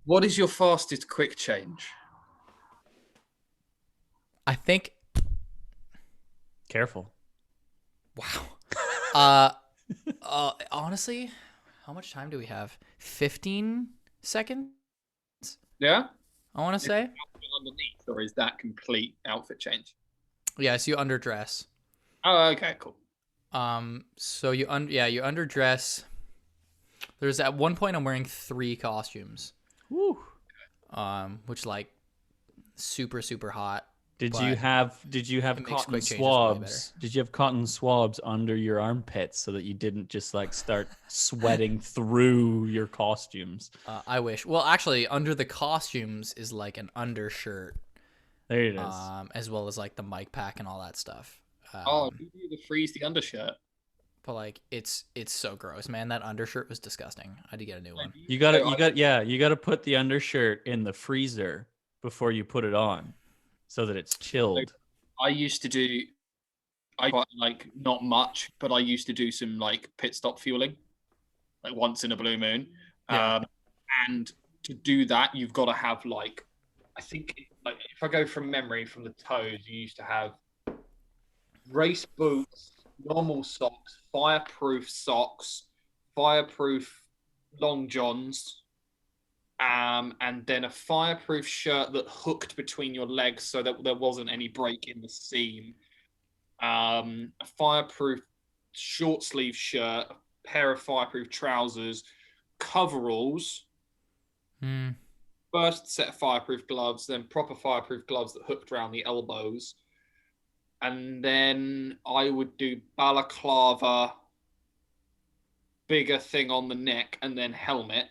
What is your fastest quick change? I think. Careful. Wow. Honestly, how much time do we have? 15 seconds. Yeah? I want to Is say. outfit underneath, or is that complete outfit change? Yes, you underdress. Oh, okay, cool. So you underdress. There's at one point I'm wearing 3 costumes. Woo. Which like super super hot. Did but you have it makes cotton quick changes way better. swabs? Did you have cotton swabs under your armpits so that you didn't just like start sweating through your costumes? I wish. Well, actually, under the costumes is like an undershirt, There it is. as well as like the mic pack and all that stuff. Oh, you do the freeze the undershirt. But like it's so gross, man. That undershirt was disgusting. I had to get a new one. You gotta put the undershirt in the freezer before you put it on, so that it's chilled. I used to do, I got like not much, but I used to do some like pit stop fueling, like once in a blue moon. Yeah. And to do that, you've got to have like, I think like if I go from memory from the toes, you used to have race boots, normal socks, fireproof long johns, and then a fireproof shirt that hooked between your legs so that there wasn't any break in the seam. A fireproof short sleeve shirt, a pair of fireproof trousers, coveralls, Hmm. first set of fireproof gloves, then proper fireproof gloves that hooked around the elbows. And then I would do balaclava, bigger thing on the neck, and then helmet.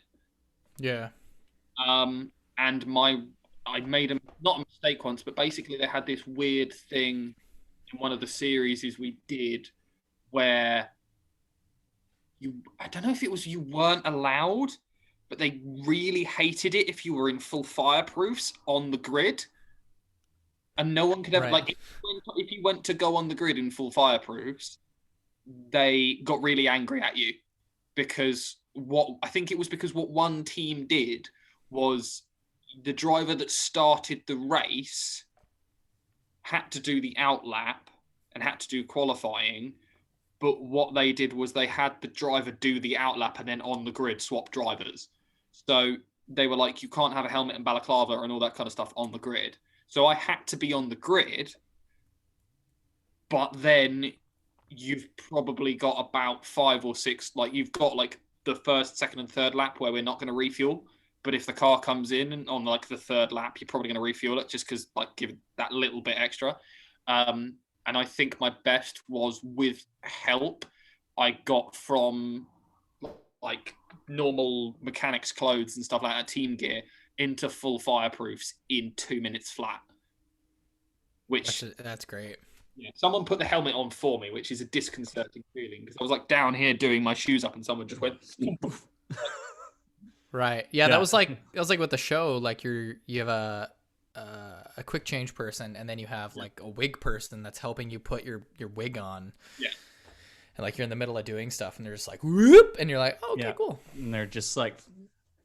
Yeah. And I made a not a mistake once, but basically they had this weird thing in one of the series we did where I don't know if it was you weren't allowed, but they really hated it if you were in full fireproofs on the grid, and no one could ever Right. like if you went to go on the grid in full fireproofs, they got really angry at you because what one team did was the driver that started the race had to do the out lap and had to do qualifying. But what they did was they had the driver do the out lap and then on the grid swap drivers. So they were like, you can't have a helmet and balaclava and all that kind of stuff on the grid. So I had to be on the grid, but then you've probably got about 5 or 6, like you've got like the first, second, and third lap where we're not going to refuel. But if the car comes in on like the third lap, you're probably going to refuel it just because like give it that little bit extra. And I think my best was with help. I got from like normal mechanics clothes and stuff like that, team gear, into full fireproofs in 2 minutes flat. Which That's great. yeah, someone put the helmet on for me, which is a disconcerting feeling because I was like down here doing my shoes up and someone just went. Right. Yeah, Yeah. that was like with the show. Like you have a quick change person, and then you have like a wig person that's helping you put your wig on. Yeah. And like you're in the middle of doing stuff, and they're just like whoop, and you're like, oh, okay, Yeah. cool. And they're just like,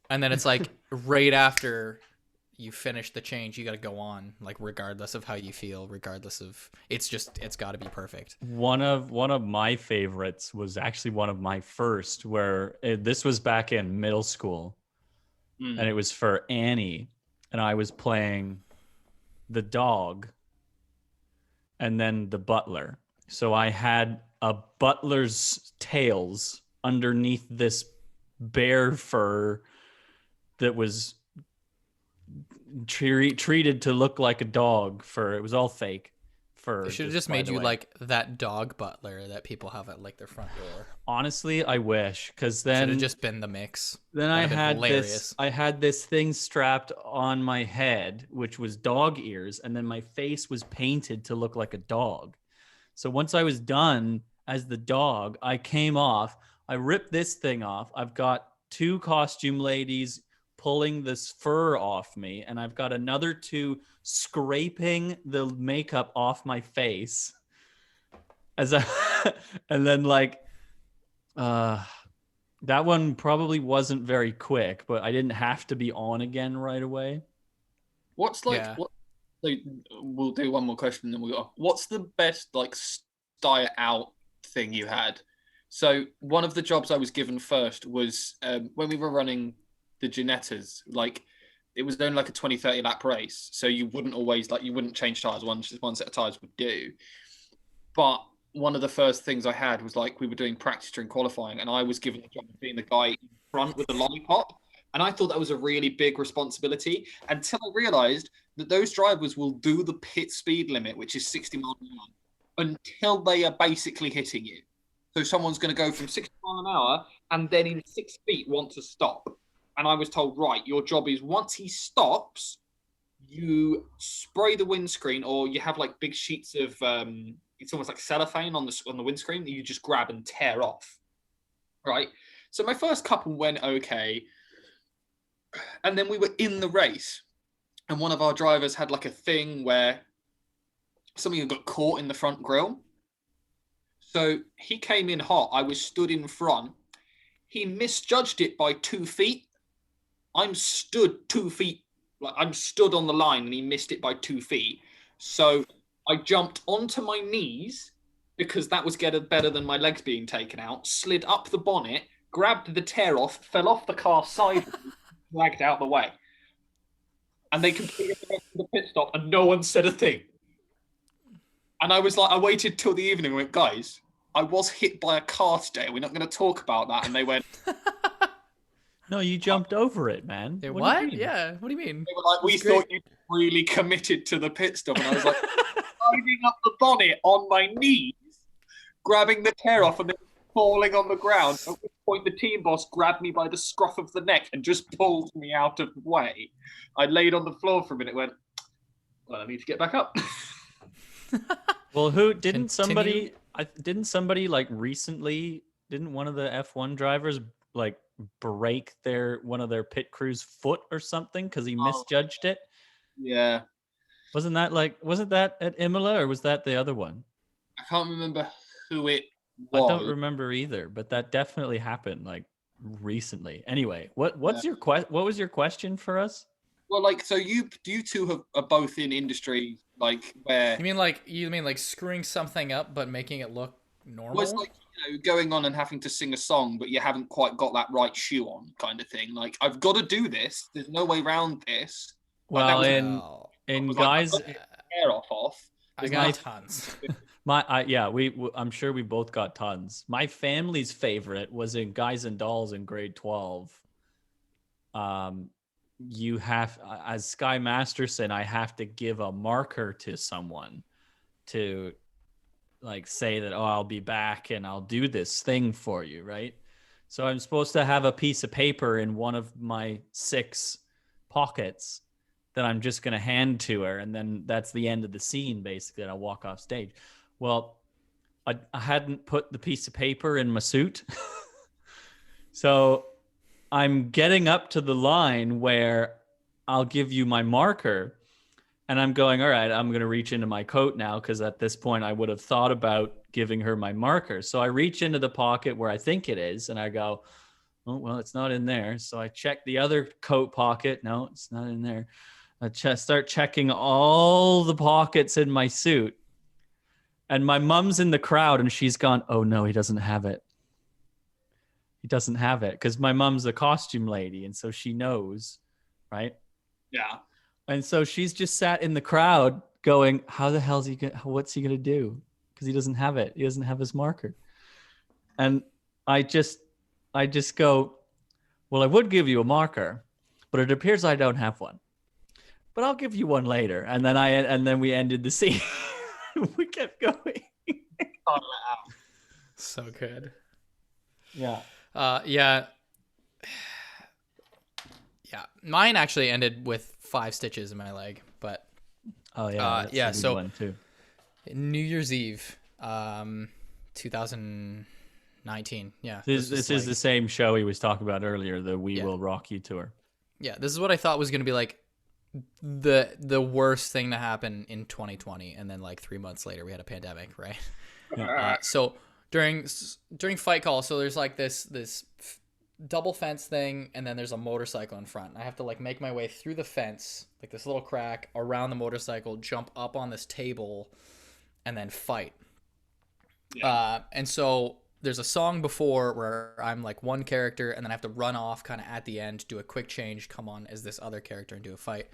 And then it's like right after you finish the change, you got to go on, like regardless of how you feel, regardless of it's got to be perfect. one of my favorites was actually one of my first, where this was back in middle school, and it was for Annie, and I was playing the dog and then the butler. So I had a butler's tails underneath this bear fur that was treated to look like a dog fur. It was all fake fur. They should have just by made the you way. like that dog butler that people have at like their front door. Honestly, I wish, because Should then have just been the mix. then I That'd have been had hilarious. this I had this thing strapped on my head, which was dog ears, and then my face was painted to look like a dog. So once I was done as the dog, I came off. I ripped this thing off. I've got 2 costume ladies pulling this fur off me, and I've got another 2 scraping the makeup off my face. As I and then like That one probably wasn't very quick, but I didn't have to be on again right away. What's like Yeah. what? So we'll do one more question, then we'll go. What's the best like diet out thing you had? So one of the jobs I was given first was when we were running the Ginettas. Like it was only like a 20-30 lap race, so you wouldn't always you wouldn't change tires. One set of tires would do. But one of the first things I had was like we were doing practice during qualifying, and I was given the job of being the guy in front with the lollipop. And I thought that was a really big responsibility until I realized that those drivers will do the pit speed limit, which is 60 miles an hour, until they are basically hitting you. So someone's going to go from 60 miles an hour and then in 6 feet want to stop. And I was told, right, your job is once he stops, you spray the windscreen, or you have like big sheets of it's almost like cellophane on the windscreen that you just grab and tear off. Right. So my first couple went okay. And then we were in the race, and one of our drivers had like a thing where something got caught in the front grille. So he came in hot. I was stood in front. He misjudged it by 2 feet. I'm stood 2 feet. Like I'm stood on the line, and he missed it by 2 feet. So I jumped onto my knees because that was better than my legs being taken out. Slid up the bonnet, grabbed the tear off, fell off the car sideways. Dragged out the way, and they completed the rest of the pit stop, and no one said a thing. And I was like, I waited till the evening and went, guys, I was hit by a car today. We're not going to talk about that. And they went, No, you jumped over it, man. What? Do you mean? Yeah. What do you mean? they were like, we thought you really committed to the pit stop. And I was like, sliding up the bonnet on my knees, grabbing the tear off, and then falling on the ground. At which point, the team boss grabbed me by the scruff of the neck and just pulled me out of the way. I laid on the floor for a minute. Went, well, I need to get back up. Well, who didn't Continue. somebody like recently? Didn't one of the F1 drivers like break one of their pit crew's foot or something because he misjudged it? Yeah, Wasn't that at Imola, or was that the other one? I can't remember who it I was. don't remember either, but that definitely happened like recently. Anyway, what was your question for us? Well, like, so you two are both in industry, like where You mean like screwing something up but making it look normal? was like going on and having to sing a song, but you haven't quite got that right shoe on, kind of thing. Like, I've got to do this. There's no way around this. Well, Well, in guys, hair off. I got tons. I'm sure we both got tons. My family's favorite was in Guys and Dolls in grade 12. You have, as Sky Masterson, I have to give a marker to someone to like say that, oh, I'll be back and I'll do this thing for you, right? So I'm supposed to have a piece of paper in one of my 6 pockets that I'm just going to hand to her. And then that's the end of the scene, basically, and I'll walk off stage. Well, I hadn't put the piece of paper in my suit. So I'm getting up to the line where I'll give you my marker. And I'm going, all right, I'm going to reach into my coat now, because at this point I would have thought about giving her my marker. So I reach into the pocket where I think it is, and I go, oh, well, it's not in there. So I check the other coat pocket. No, it's not in there. I start checking all the pockets in my suit. And my mom's in the crowd, and she's gone, oh, no, he doesn't have it. He doesn't have it, because my mom's a costume lady, and so she knows, right? Yeah. And so she's just sat in the crowd going, how the hell what's he going to do? Because he doesn't have it. He doesn't have his marker. And I just go, well, I would give you a marker, but it appears I don't have one. But I'll give you one later. And then we ended the scene. We kept going. So good. Yeah. Yeah. Mine actually ended with 5 stitches in my leg, but Oh yeah. yeah. A good So one too. New Year's Eve, 2019. Yeah. This is the same show he was talking about earlier, the We Yeah. Will Rock You tour. Yeah. This is what I thought was going to be like the worst thing to happen in 2020, and then like 3 months later we had a pandemic, right? So during fight call, so there's like this double fence thing, and then there's a motorcycle in front. I have to like make my way through the fence, like this little crack, around the motorcycle, jump up on this table, and then fight. Yeah. And so there's a song before where I'm like one character, and then I have to run off kind of at the end, do a quick change, come on as this other character, and do a fight.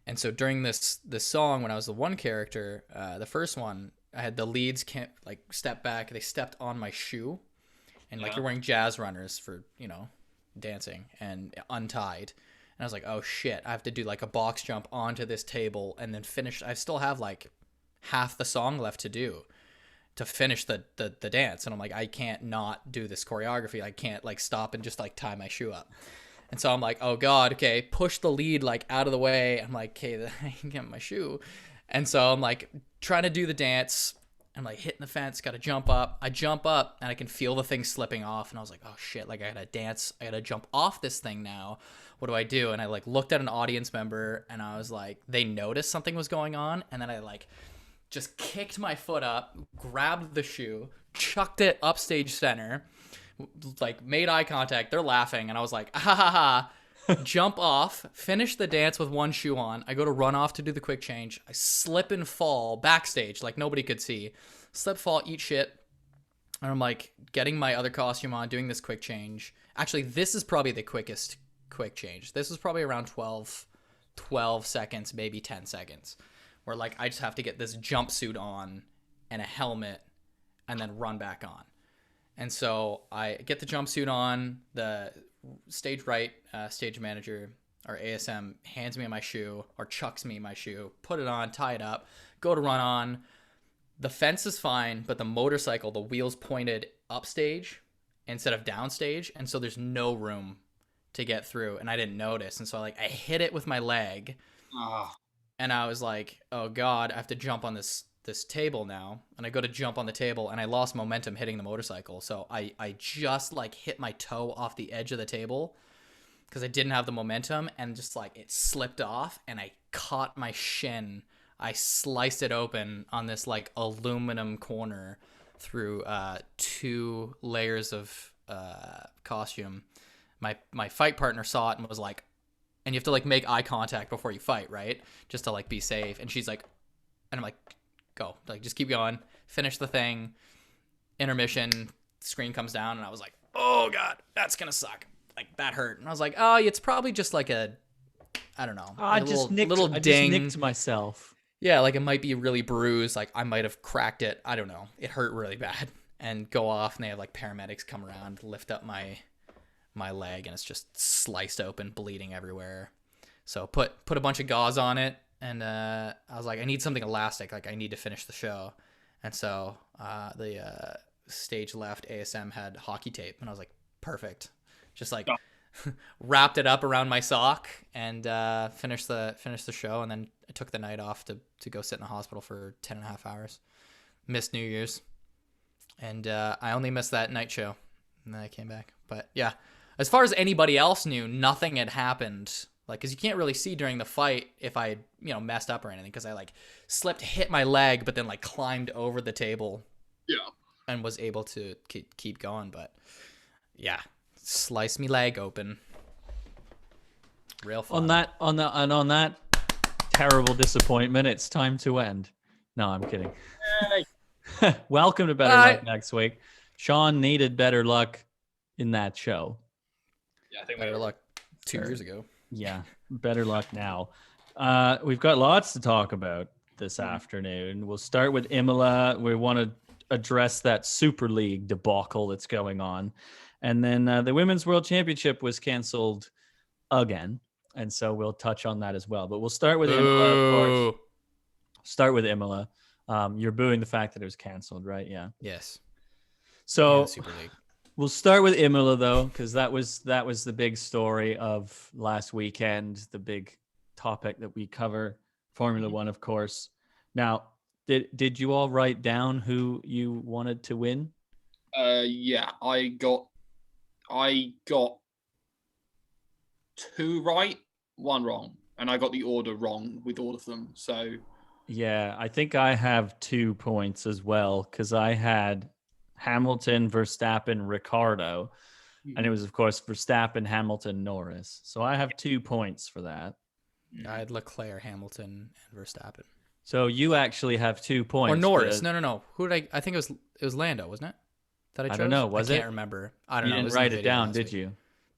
And so during this song, when I was the one character, the first one, I had the leads can't like step back. They stepped on my shoe, and like you're wearing jazz runners for dancing, and untied. And I was like, oh shit, I have to do like a box jump onto this table and then finish. I still have like half the song left to do to finish the dance, and I'm like, I can't not do this choreography. I can't like stop and just like tie my shoe up. And so I'm like, oh god, okay, push the lead like out of the way. I'm like, okay, I can get my shoe. And so I'm like trying to do the dance. I'm like hitting the fence, got to jump up. I jump up and I can feel the thing slipping off. And I was like, oh shit, like I gotta dance. I gotta jump off this thing now. What do I do? And I like looked at an audience member, and I was like, they noticed something was going on. And then I like just kicked my foot up, grabbed the shoe, chucked it upstage center, like made eye contact. They're laughing. And I was like, ha ha ha. Jump off, finish the dance with one shoe on. I go to run off to do the quick change. I slip and fall backstage like nobody could see. Slip, fall, eat shit. And I'm like getting my other costume on, doing this quick change. Actually, this is probably the quickest quick change. This is probably around 12 seconds, maybe 10 seconds. Where like I just have to get this jumpsuit on and a helmet and then run back on. And so I get the jumpsuit on, the stage right stage manager or ASM hands me my shoe or chucks me my shoe, put it on, tie it up, go to run on. The fence is fine, but the motorcycle, the wheels pointed upstage instead of downstage, and so there's no room to get through, and I didn't notice. And so like I hit it with my leg, and I was like, oh god, I have to jump on this table now. And I go to jump on the table, and I lost momentum hitting the motorcycle. So I just like hit my toe off the edge of the table because I didn't have the momentum, and just like it slipped off, and I caught my shin. I sliced it open on this like aluminum corner through 2 layers of costume. My fight partner saw it and was like, and you have to like make eye contact before you fight, right? Just to like be safe. And she's like, and I'm like, go, like just keep going, finish the thing. Intermission, screen comes down, and I was like, oh god, that's gonna suck, like that hurt. And I was like, oh, it's probably just like a, I don't know, I just nicked myself. Yeah, like it might be really bruised, like I might have cracked it, I don't know, it hurt really bad. And go off, and they have like paramedics come around, lift up my leg, and it's just sliced open, bleeding everywhere. So put a bunch of gauze on it. And I was like, I need something elastic. Like, I need to finish the show. And so the stage left ASM had hockey tape. And I was like, perfect. Just like wrapped it up around my sock and finished the show. And then I took the night off to go sit in the hospital for 10 and a half hours. Missed New Year's. And I only missed that night show. And then I came back. But yeah, as far as anybody else knew, nothing had happened. Like, because you can't really see during the fight if I, messed up or anything, because I, like, slipped, hit my leg, but then, like, climbed over the table. Yeah. And was able to keep going. But, yeah, slice me leg open. Real fun. On that terrible disappointment, it's time to end. No, I'm kidding. Welcome to Better Luck next week. Sean needed better luck in that show. Yeah, I think better luck 2 years ago. Yeah, better luck now. We've got lots to talk about this afternoon. We'll start with Imola. We want to address that Super League debacle that's going on. And then the Women's World Championship was canceled again. And so we'll touch on that as well. But we'll start with Imola, of course. Start with Imola. You're booing the fact that it was canceled, right? Yeah. Yes. So Super League. We'll start with Imola, though, because that was the big story of last weekend, the big topic that we cover, Formula One, of course. Now, did you all write down who you wanted to win? Yeah, I got 2 right, 1 wrong, and I got the order wrong with all of them. So yeah, I think I have 2 points as well, because I had Hamilton, Verstappen, Ricardo. And it was, of course, Verstappen, Hamilton, Norris. So I have 2 points for that. I had Leclerc, Hamilton, and Verstappen. So you actually have 2 points. Or Norris. No. Who did I think it was Lando, wasn't it? That I chose? don't know. Was it? I can't remember. I don't know. You didn't write it down, did you?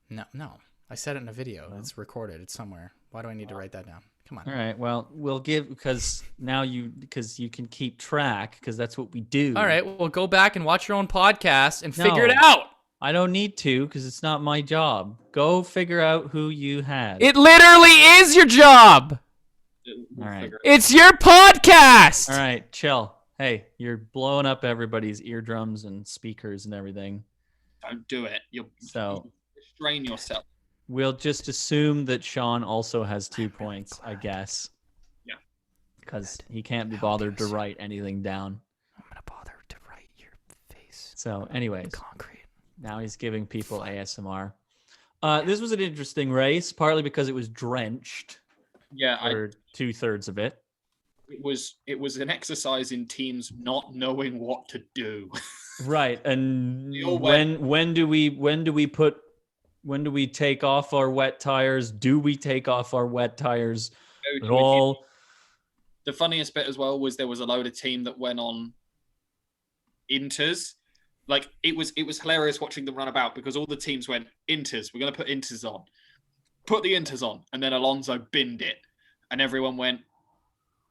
No. I said it in a video. It's recorded. It's somewhere. Why do I need to write that down? Come on. All right. Well, we'll give because you can keep track because that's what we do. All right. Well, go back and watch your own podcast and figure it out. I don't need to because it's not my job. Go figure out who you had. It literally is your job. All right. It's your podcast. All right. Chill. Hey, you're blowing up everybody's eardrums and speakers and everything. Don't do it. You'll restrain yourself. We'll just assume that Sean also has 2 points, I guess. Yeah. Because he can't be bothered to write anything down. I'm going to bother to write your face. So, anyways. Concrete. Now he's giving people ASMR. This was an interesting race, partly because it was drenched. Yeah, for 2/3 of it. It was an exercise in teams not knowing what to do. Right, and when do we take off our wet tires? Do we take off our wet tires at all? The funniest bit as well was there was a load of team that went on inters. Like it was hilarious watching them run about because all the teams went inters. We're going to put inters on. Put the inters on, and then Alonso binned it, and everyone went,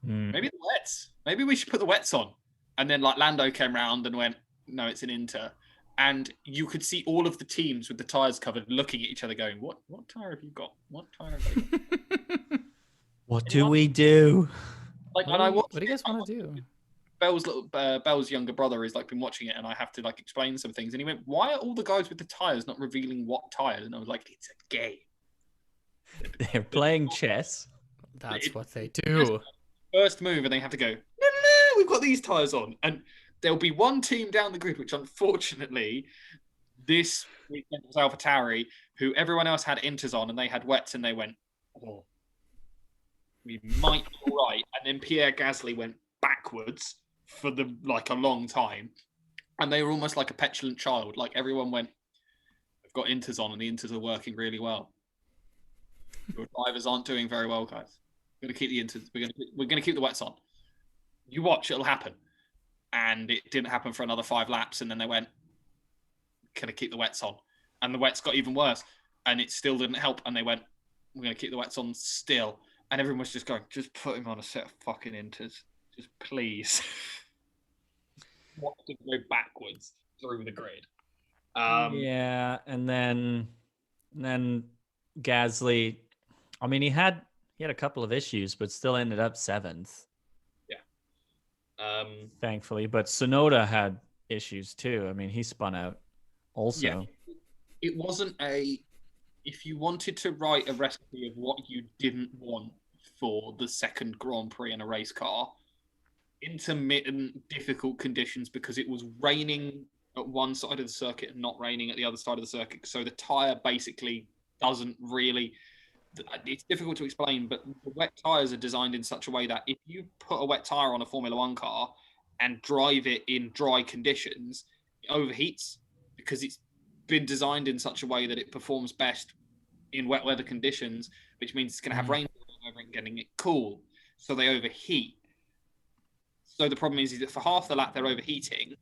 maybe the wets. Maybe we should put the wets on. And then like Lando came round and went, no, it's an inter. And you could see all of the teams with the tires covered looking at each other going, what tire have you got? What tire have you got? What do we do? Like, what do you guys want to do? Bell's younger brother has like been watching it, and I have to like explain some things. And he went, why are all the guys with the tires not revealing what tires? And I was like, it's a game. They're playing chess. That's what they do. First move, and they have to go, no, we've got these tires on. And there'll be one team down the grid, which unfortunately this weekend was AlphaTauri, who everyone else had inters on, and they had wets, and they went, oh, we might be all right. And then Pierre Gasly went backwards for a long time, and they were almost like a petulant child. Like everyone went, "I've got inters on, and the inters are working really well. Your drivers aren't doing very well, guys. We're gonna keep the inters. We're gonna keep the wets on. You watch, it'll happen." And it didn't happen for another 5 laps, and then they went, "Can I keep the wets on?" And the wets got even worse, and it still didn't help. And they went, "We're gonna keep the wets on still." And everyone was just going, "Just put him on a set of fucking inters. Just please." Watch him go backwards through the grid. Yeah, and then Gasly. I mean, he had a couple of issues, but still ended up 7th. Yeah. Thankfully, but Tsunoda had issues too. I mean, he spun out also. Yeah. It wasn't if you wanted to write a recipe of what you didn't want for the second Grand Prix in a race car, intermittent, difficult conditions because it was raining at one side of the circuit and not raining at the other side of the circuit. So the tyre basically doesn't really... It's difficult to explain, but the wet tyres are designed in such a way that if you put a wet tyre on a Formula One car and drive it in dry conditions, it overheats because it's been designed in such a way that it performs best in wet weather conditions, which means it's going to have rain over it, getting it cool. So they overheat. So the problem is that for half the lap, they're overheating,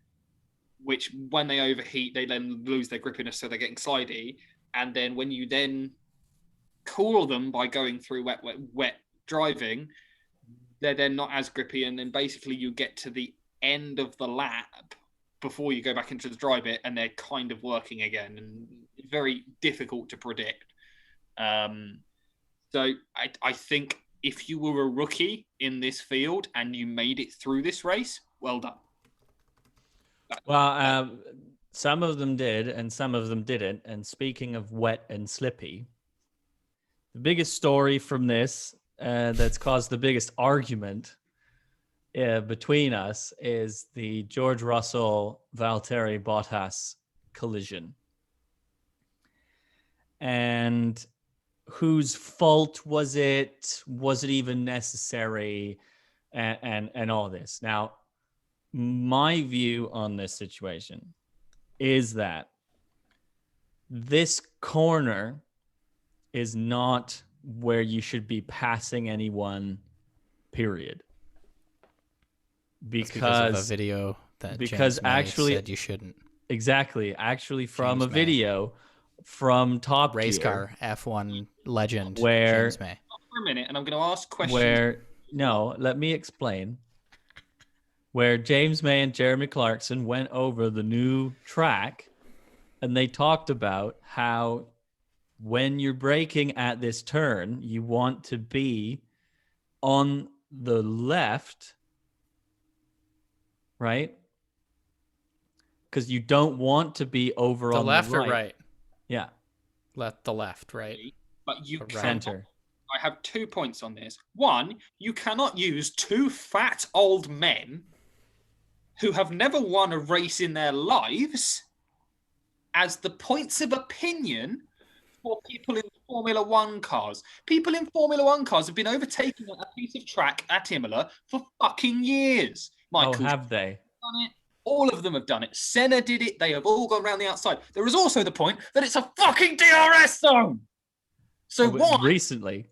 which when they overheat, they then lose their grippiness, so they're getting slidey. And then when you then cool them by going through wet driving, they're then not as grippy. And then basically you get to the end of the lap before you go back into the dry bit, and they're kind of working again. And it's very difficult to predict. So I think if you were a rookie in this field and you made it through this race, well done. Well, some of them did and some of them didn't. And speaking of wet and slippy, the biggest story from this that's caused the biggest argument between us is the George Russell, Valtteri Bottas collision. And whose fault was it? Was it even necessary? And all this. Now, my view on this situation is that this corner is not where you should be passing anyone, period. Because of a video that James May said you shouldn't. Exactly. Actually, from James a video from Top Race Gear, car F1 legend where, James May. For a minute, and I'm going to ask questions. Let me explain. Where James May and Jeremy Clarkson went over the new track, and they talked about how when you're braking at this turn, you want to be on the left, right? Because you don't want to be over on the left right. Or right? Yeah. The left, right? But you can't. Center. I have 2 points on this. One, you cannot use two fat old men who have never won a race in their lives as the points of opinion for people in Formula One cars. People in Formula One cars have been overtaking a piece of track at Imola for fucking years. Michael, have they? Done it. All of them have done it. Senna did it. They have all gone around the outside. There is also the point that it's a fucking DRS zone. So why recently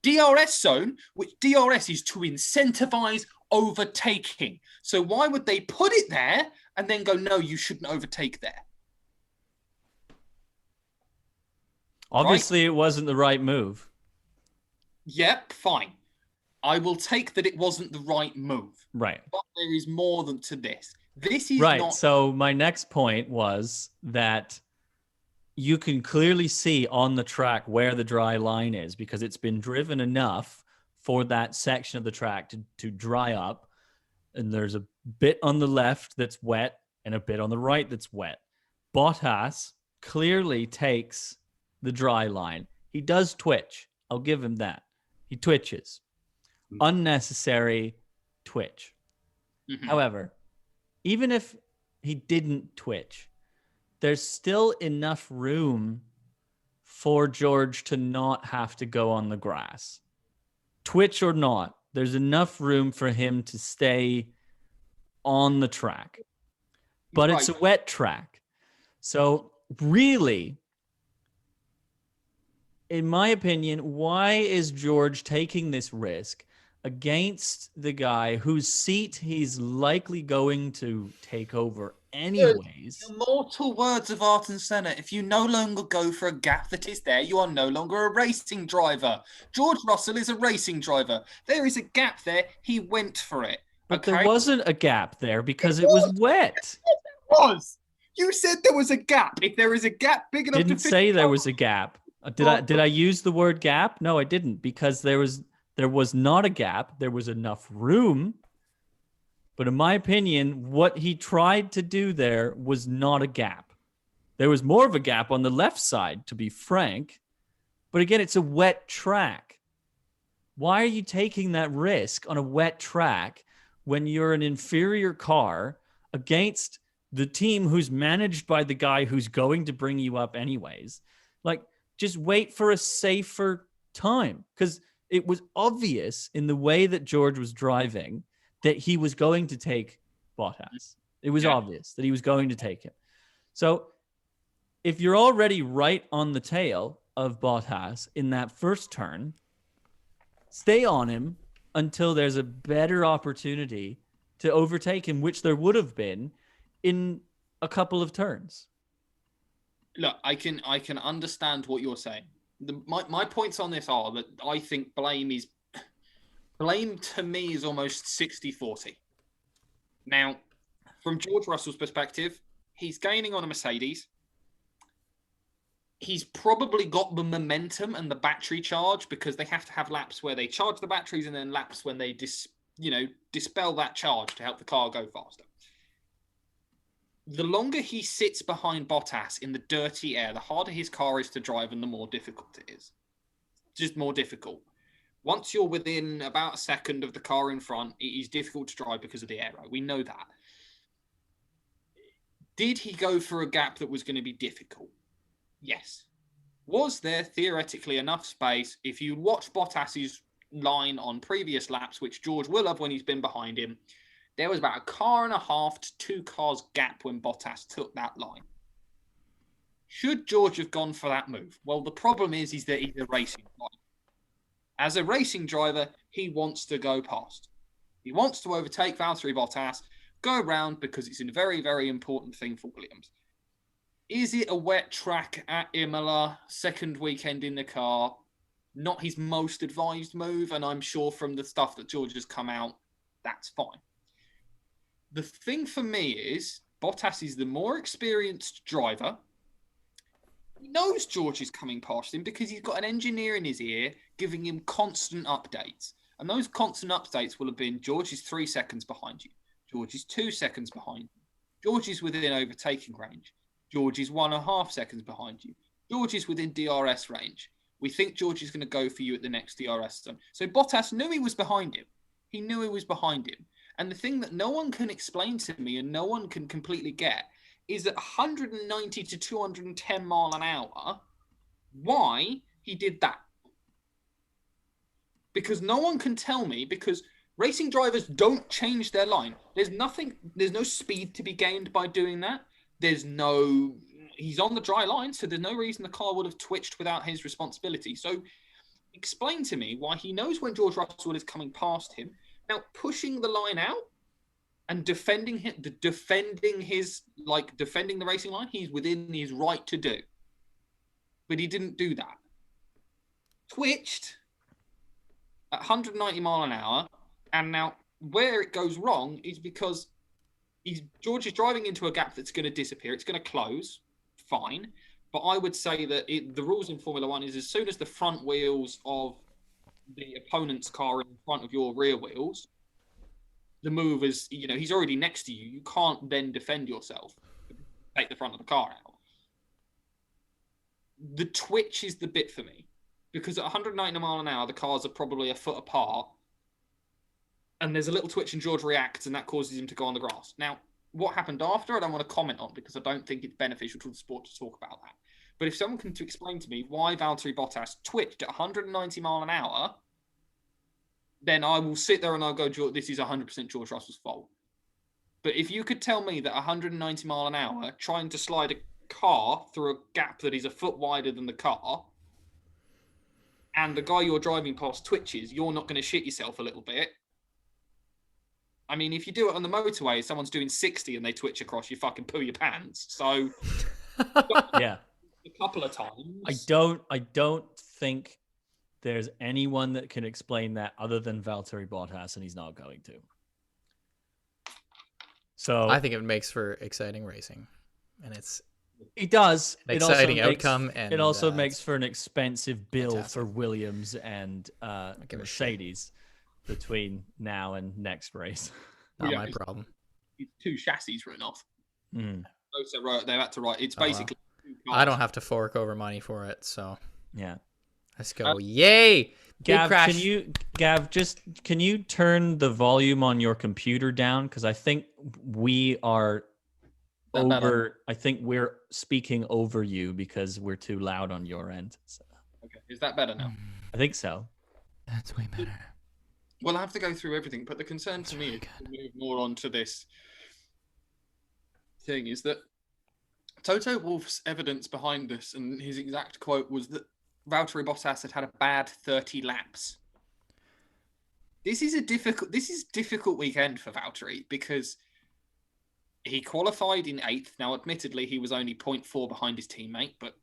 DRS zone, which DRS is to incentivize overtaking. So why would they put it there and then go, no, you shouldn't overtake there? Obviously, It wasn't the right move. Yep, fine. I will take that it wasn't the right move. Right. But there is more than to this. This is right. not... So my next point was that you can clearly see on the track where the dry line is because it's been driven enough for that section of the track to dry up. And there's a bit on the left that's wet and a bit on the right that's wet. Bottas clearly takes the dry line. He does twitch. I'll give him that. He twitches. Unnecessary twitch. Mm-hmm. However, even if he didn't twitch, there's still enough room for George to not have to go on the grass. Twitch or not, there's enough room for him to stay on the track. But It's a wet track. So really, in my opinion, why is George taking this risk against the guy whose seat he's likely going to take over anyways? Immortal words of Ayrton Senna. If you no longer go for a gap that is there, you are no longer a racing driver. George Russell is a racing driver. There is a gap there. He went for it. But there wasn't a gap there because it was wet. It was. You said there was a gap. If there is a gap big enough Didn't say there was a gap. Did I use the word gap? No, I didn't, because there was not a gap. There was enough room. But in my opinion, what he tried to do there was not a gap. There was more of a gap on the left side, to be frank. But again, it's a wet track. Why are you taking that risk on a wet track when you're an inferior car against the team who's managed by the guy who's going to bring you up anyways? Like, just wait for a safer time, because it was obvious in the way that George was driving that he was going to take Bottas. It was obvious that he was going to take him. So if you're already right on the tail of Bottas in that first turn, stay on him until there's a better opportunity to overtake him, which there would have been in a couple of turns. Look, I can understand what you're saying. My points on this are that I think blame to me is almost 60-40. Now, from George Russell's perspective, he's gaining on a Mercedes. He's probably got the momentum and the battery charge because they have to have laps where they charge the batteries and then laps when they dispel that charge to help the car go faster. The longer he sits behind Bottas in the dirty air, the harder his car is to drive and the more difficult it is. Just more difficult. Once you're within about a second of the car in front, it is difficult to drive because of the aero. We know that. Did he go for a gap that was going to be difficult? Yes. Was there theoretically enough space? If you watch Bottas's line on previous laps, which George will have when he's been behind him, there was about a car and a half to 2 cars gap when Bottas took that line. Should George have gone for that move? Well, the problem is that he's a racing driver. As a racing driver, he wants to go past. He wants to overtake Valtteri Bottas, go around because it's a very, very important thing for Williams. Is it a wet track at Imola, second weekend in the car? Not his most advised move, and I'm sure from the stuff that George has come out, that's fine. The thing for me is, Bottas is the more experienced driver. He knows George is coming past him because he's got an engineer in his ear giving him constant updates. And those constant updates will have been, George is 3 seconds behind you. George is 2 seconds behind you. George is within overtaking range. George is 1.5 seconds behind you. George is within DRS range. We think George is going to go for you at the next DRS zone. So Bottas knew he was behind him. He knew he was behind him. And the thing that no one can explain to me and no one can completely get is at 190 to 210 mile an hour, why he did that. Because no one can tell me, because racing drivers don't change their line. There's no speed to be gained by doing that. He's on the dry line, so there's no reason the car would have twitched without his responsibility. So explain to me why he knows when George Russell is coming past him. Now, pushing the line out and defending the racing line, he's within his right to do. But he didn't do that. Twitched at 190 mile an hour, and now where it goes wrong is because George is driving into a gap that's going to disappear. It's going to close, fine. But I would say that the rules in Formula One is as soon as the front wheels of the opponent's car are in front of your rear wheels, the move is, he's already next to you. You can't then defend yourself. Take the front of the car out. The twitch is the bit for me. Because at 190 mile an hour, the cars are probably a foot apart. And there's a little twitch and George reacts, and that causes him to go on the grass. Now, what happened after, I don't want to comment on because I don't think it's beneficial to the sport to talk about that. But if someone can explain to me why Valtteri Bottas twitched at 190 mile an hour, then I will sit there and I'll go, this is 100% George Russell's fault. But if you could tell me that 190 mile an hour, trying to slide a car through a gap that is a foot wider than the car, and the guy you're driving past twitches, you're not going to shit yourself a little bit. I mean, if you do it on the motorway, someone's doing 60 and they twitch across, you fucking poo your pants. So, yeah, a couple of times. I don't think there's anyone that can explain that other than Valtteri Bottas, and he's not going to. So I think it makes for exciting racing, and it does. An exciting outcome, and it also makes for an expensive bill for Williams and Mercedes between now and next race. Not my problem. 2 chassis written off. Mm. They had to write. It's basically. Well. I don't have to fork over money for it, so yeah. Let's go! Yay! Gav, crash. can you turn the volume on your computer down? Because I think we are over. I think we're speaking over you because we're too loud on your end. So. Okay, is that better now? I think so. That's way better. Well, I have to go through everything, but the concern to me is to move more on to this thing is that Toto Wolff's evidence behind this, and his exact quote was that Valtteri Bottas had a bad 30 laps. This is difficult weekend for Valtteri because he qualified in 8th. Now, admittedly, he was only 0.4 behind his teammate, but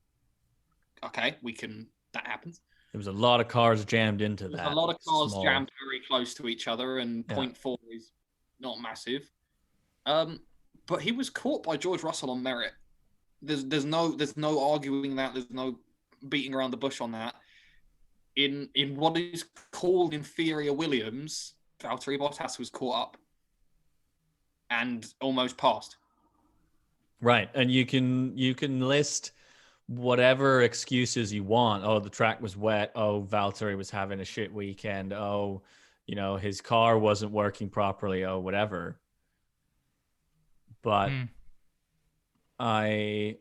okay, that happens. There was a lot of cars jammed into that. A lot of cars jammed very close to each other, and 0.4 is not massive. But he was caught by George Russell on merit. There's no arguing that. There's no beating around the bush on that. In what is called inferior Williams, Valtteri Bottas was caught up and almost passed. Right, and you can list whatever excuses you want. Oh, the track was wet. Oh, Valtteri was having a shit weekend. Oh, his car wasn't working properly. Oh, whatever. But at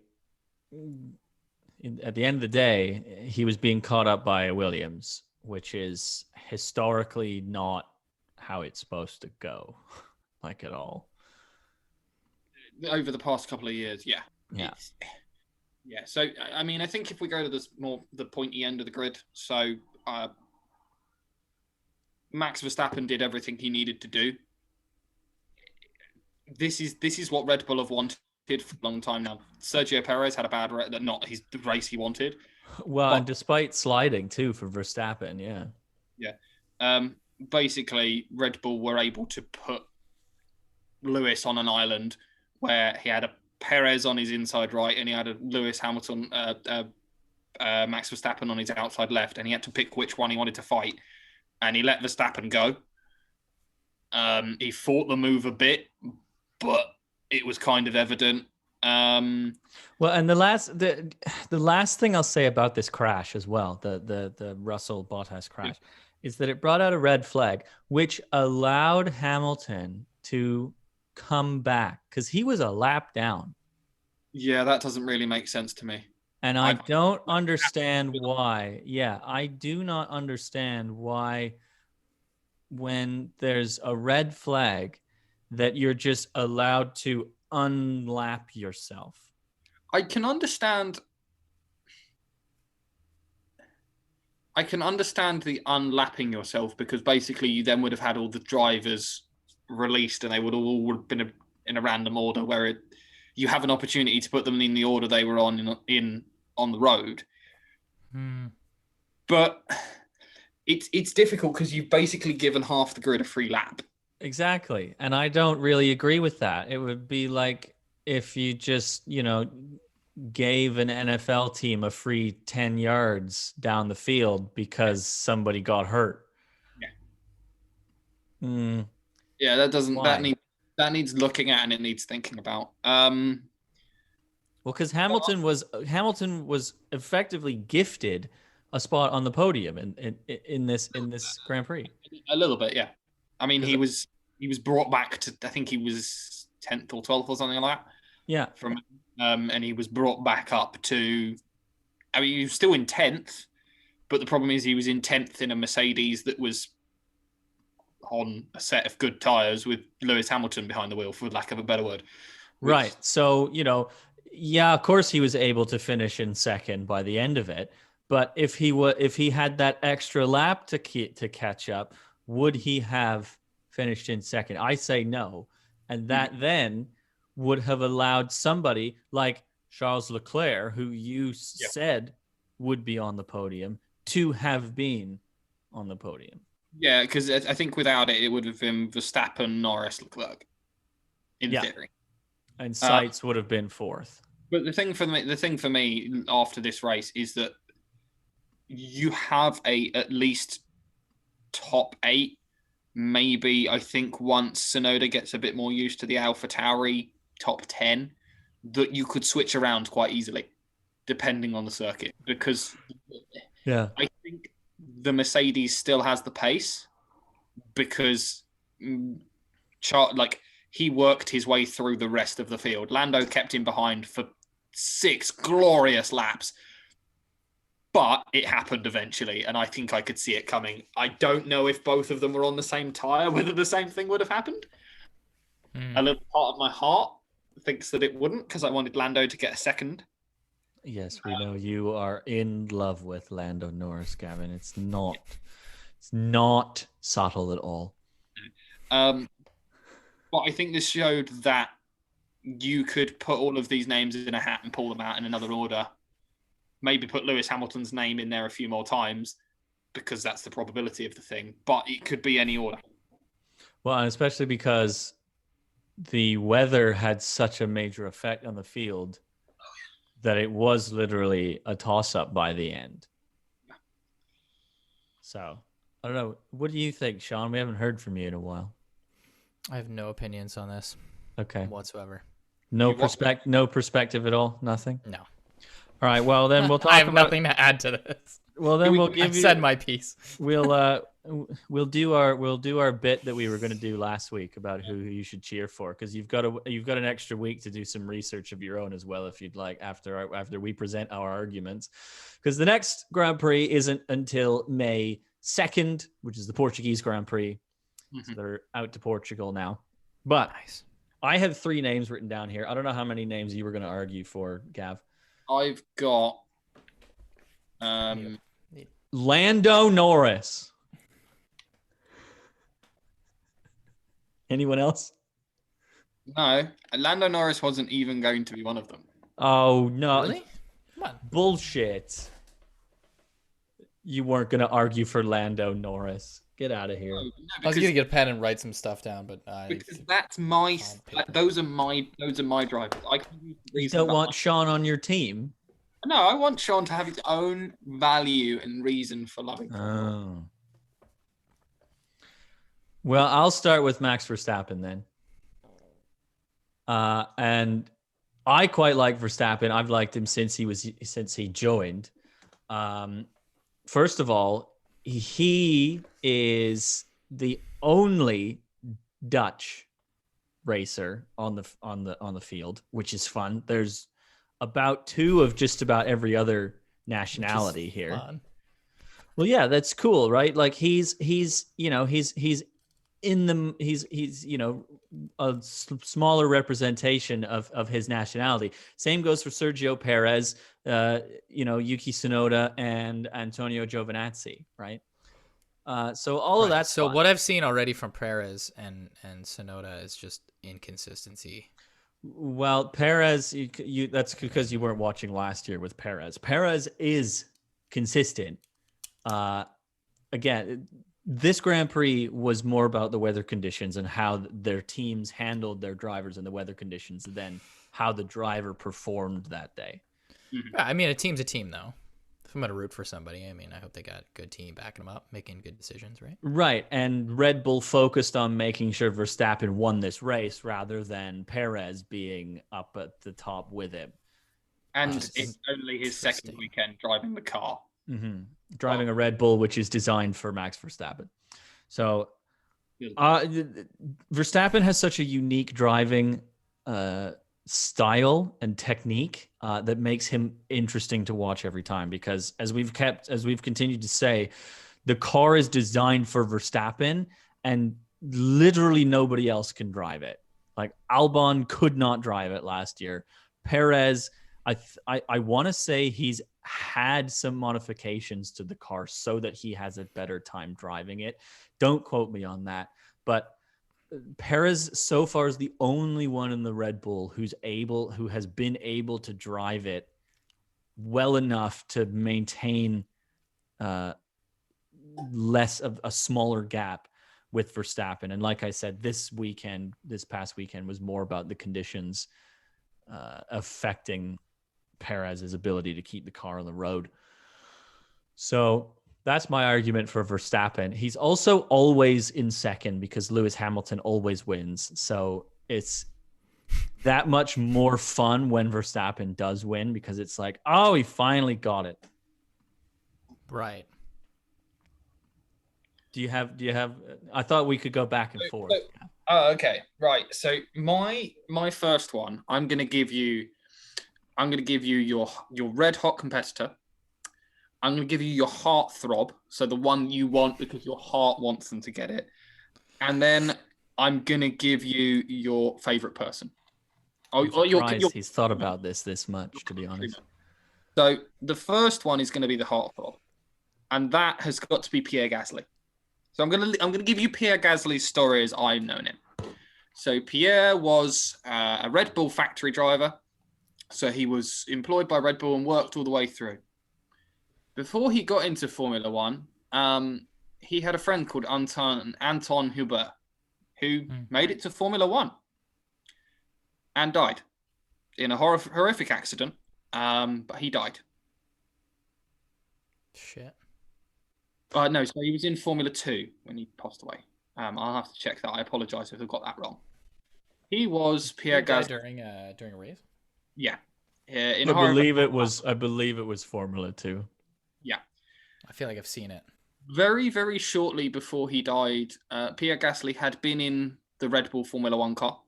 the end of the day, he was being caught up by a Williams, which is historically not how it's supposed to go, like at all. Over the past couple of years, yeah. Yeah. So I mean, I think if we go to the pointy end of the grid, so Max Verstappen did everything he needed to do. This is what Red Bull have wanted for a long time now. Sergio Perez had a bad race, not the race he wanted. Well, and despite sliding too for Verstappen, yeah. Yeah. Basically, Red Bull were able to put Lewis on an island where he had a Perez on his inside right and he had a Lewis Hamilton, Max Verstappen on his outside left, and he had to pick which one he wanted to fight. And he let Verstappen go. He fought the move a bit, but it was kind of evident. Well, and the last thing I'll say about this crash as well, the Russell Bottas crash, is that it brought out a red flag, which allowed Hamilton to come back because he was a lap down. Yeah, that doesn't really make sense to me. And I don't understand why. Yeah, I do not understand why when there's a red flag that you're just allowed to unlap yourself. I can understand the unlapping yourself because basically you then would have had all the drivers released and they would all have been in a random order where you have an opportunity to put them in the order they were on the road. But it's difficult because you've basically given half the grid a free lap. Exactly. And I don't really agree with that. It would be like if you just, gave an NFL team a free 10 yards down the field because somebody got hurt. Yeah. Yeah, that needs looking at and it needs thinking about. Well, because Hamilton was effectively gifted a spot on the podium in this Grand Prix. A little bit, yeah. I mean, he was brought back to, I think he was 10th or 12th or something like that. Yeah. And he was brought back up to, I mean, he was still in 10th, but the problem is he was in 10th in a Mercedes that was on a set of good tyres with Lewis Hamilton behind the wheel, for lack of a better word. Right. So, yeah, of course he was able to finish in second by the end of it. But if he had that extra lap to catch up, would he have finished in second? I say no. And that then would have allowed somebody like Charles Leclerc, who you said would be on the podium, to have been on the podium. Yeah, because I think without it, it would have been Verstappen, Norris, Leclerc, in theory. And Sainz would have been fourth. But the thing for me after this race is that you have at least top 8. Maybe I think once Tsunoda gets a bit more used to the AlphaTauri top 10, that you could switch around quite easily, depending on the circuit. Because I think the Mercedes still has the pace because he worked his way through the rest of the field. Lando kept him behind for 6 glorious laps. But it happened eventually, and I think I could see it coming. I don't know if both of them were on the same tyre, whether the same thing would have happened. A little part of my heart thinks that it wouldn't, because I wanted Lando to get a second. Yes, we know you are in love with Lando Norris, Gavin. It's not subtle at all. But I think this showed that you could put all of these names in a hat and pull them out in another order. Maybe put Lewis Hamilton's name in there a few more times because that's the probability of the thing. But it could be any order. Well, and especially because the weather had such a major effect on the field that it was literally a toss-up by the end. So, I don't know. What do you think, Sean? We haven't heard from you in a while. I have no opinions on this. Okay. Whatsoever. No perspective at all? Nothing? No. All right, well, then we'll talk I have nothing to add to this. Well, then I've said my piece. We'll do our bit that we were going to do last week about who you should cheer for, because you've got an extra week to do some research of your own as well, if you'd like, after we present our arguments, because the next Grand Prix isn't until May 2nd, which is the Portuguese Grand Prix. So they're out to Portugal now. But nice. I have 3 names written down here. I don't know how many names you were going to argue for, Gav. I've got Lando Norris. Anyone else? No, Lando Norris wasn't even going to be one of them. Oh, no. Really? Come on. Bullshit. You weren't going to argue for Lando Norris. Get out of here. No, I was gonna get a pen and write some stuff down, but because that's my those are my drivers. You don't want Sean on your team? No, I want Sean to have his own value and reason for loving football. Oh. Well, I'll start with Max Verstappen then. And I quite like Verstappen. I've liked him since he joined. First of all, he is the only Dutch racer on the field, which is fun. There's about 2 of just about every other nationality here. Fun. Well, yeah, that's cool, right? Like he's a smaller representation of his nationality. Same goes for Sergio Perez, Yuki Tsunoda and Antonio Giovinazzi, right? So all of that. So what I've seen already from Perez and Tsunoda is just inconsistency. Well, Perez, that's because you weren't watching last year with Perez. Perez is consistent. Again, this Grand Prix was more about the weather conditions and how their teams handled their drivers in the weather conditions than how the driver performed that day. Mm-hmm. Yeah, I mean, a team's a team, though. If I'm going to root for somebody, I mean, I hope they got a good team backing them up, making good decisions, right? Right, and Red Bull focused on making sure Verstappen won this race rather than Perez being up at the top with him. And it's only his second weekend driving the car. Mm-hmm. Driving a Red Bull, which is designed for Max Verstappen. So Verstappen has such a unique driving style and technique that makes him interesting to watch every time, because as we've continued to say, the car is designed for Verstappen and literally nobody else can drive it. Like Albon could not drive it last year. Perez, I want to say he's had some modifications to the car so that he has a better time driving it. Don't quote me on that, but Perez so far is the only one in the Red Bull who has been able to drive it well enough to maintain less of a smaller gap with Verstappen. And like I said, this past weekend was more about the conditions affecting Perez's ability to keep the car on the road. So that's my argument for Verstappen. He's also always in second because Lewis Hamilton always wins. So it's that much more fun when Verstappen does win, because it's like, oh, he finally got it. Right. Do you have I thought we could go back and forth. Oh, okay. Right. So my first one, I'm going to give you your red hot competitor. I'm going to give you your heartthrob, so the one you want because your heart wants them to get it. And then I'm going to give you your favorite person. He's thought about this much, to be honest. So the first one is going to be the heartthrob, and that has got to be Pierre Gasly. So I'm going to give you Pierre Gasly's story as I've known him. So Pierre was a Red Bull factory driver. So he was employed by Red Bull and worked all the way through. Before he got into Formula One, he had a friend called Anton Hubert, who made it to Formula One and died in a horrific accident. But he died. Shit. No, so he was in Formula 2 when he passed away. I'll have to check that. I apologize if I got that wrong. He was Pierre Gasly during a race. Yeah. I believe it was Formula 2. Yeah. I feel like I've seen it. Very, very shortly before he died, Pierre Gasly had been in the Red Bull Formula 1 car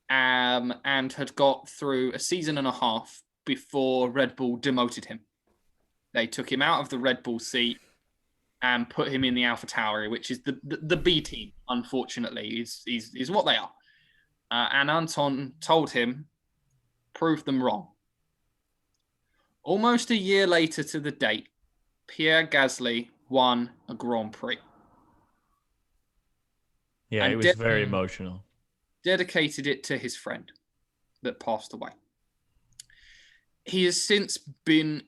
and had got through a season and a half before Red Bull demoted him. They took him out of the Red Bull seat and put him in the AlphaTauri, which is the B team, unfortunately, is what they are. And Anton told him, prove them wrong. Almost a year later to the date, Pierre Gasly won a Grand Prix. Yeah, and it was very emotional. Dedicated it to his friend that passed away. He has since been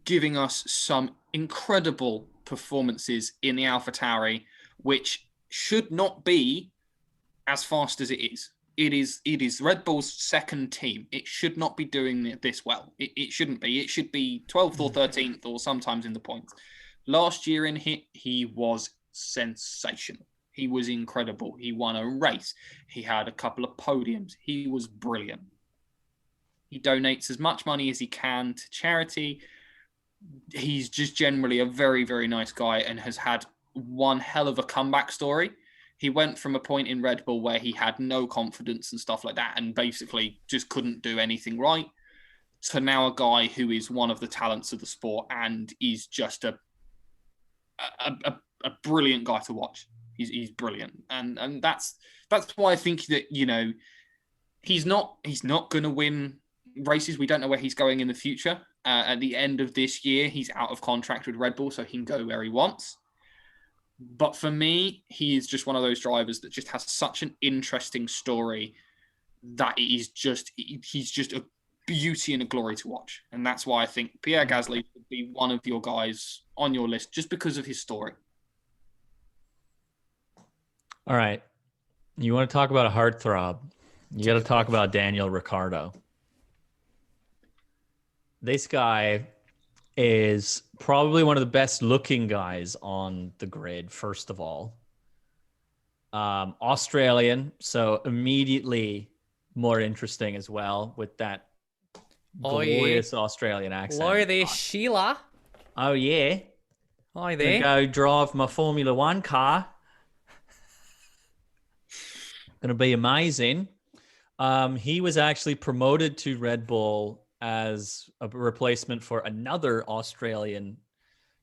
giving us some incredible performances in the AlphaTauri, which should not be as fast as it is. It is Red Bull's second team. It should not be doing this well. It shouldn't be. It should be 12th or 13th or sometimes in the points. Last year in HIT, he was sensational. He was incredible. He won a race. He had a couple of podiums. He was brilliant. He donates as much money as he can to charity. He's just generally a very, very nice guy and has had one hell of a comeback story. He went from a point in Red Bull where he had no confidence and stuff like that and basically just couldn't do anything right to now a guy who is one of the talents of the sport and is just a brilliant guy to watch. He's brilliant. And that's why I think that, you know, he's not going to win races. We don't know where he's going in the future. At the end of this year, he's out of contract with Red Bull, so he can go where he wants. But for me, he is just one of those drivers that just has such an interesting story that he's just a beauty and a glory to watch. And that's why I think Pierre Gasly would be one of your guys on your list just because of his story. All right. You want to talk about a heartthrob? You got to talk about Daniel Ricardo. This guy is probably one of the best looking guys on the grid, first of all. Australian, so immediately more interesting as well with that glorious Australian accent. Hello there, Sheila. Oh, yeah. Hi there. Go drive my Formula One car. Going to be amazing. He was actually promoted to Red Bull as a replacement for another Australian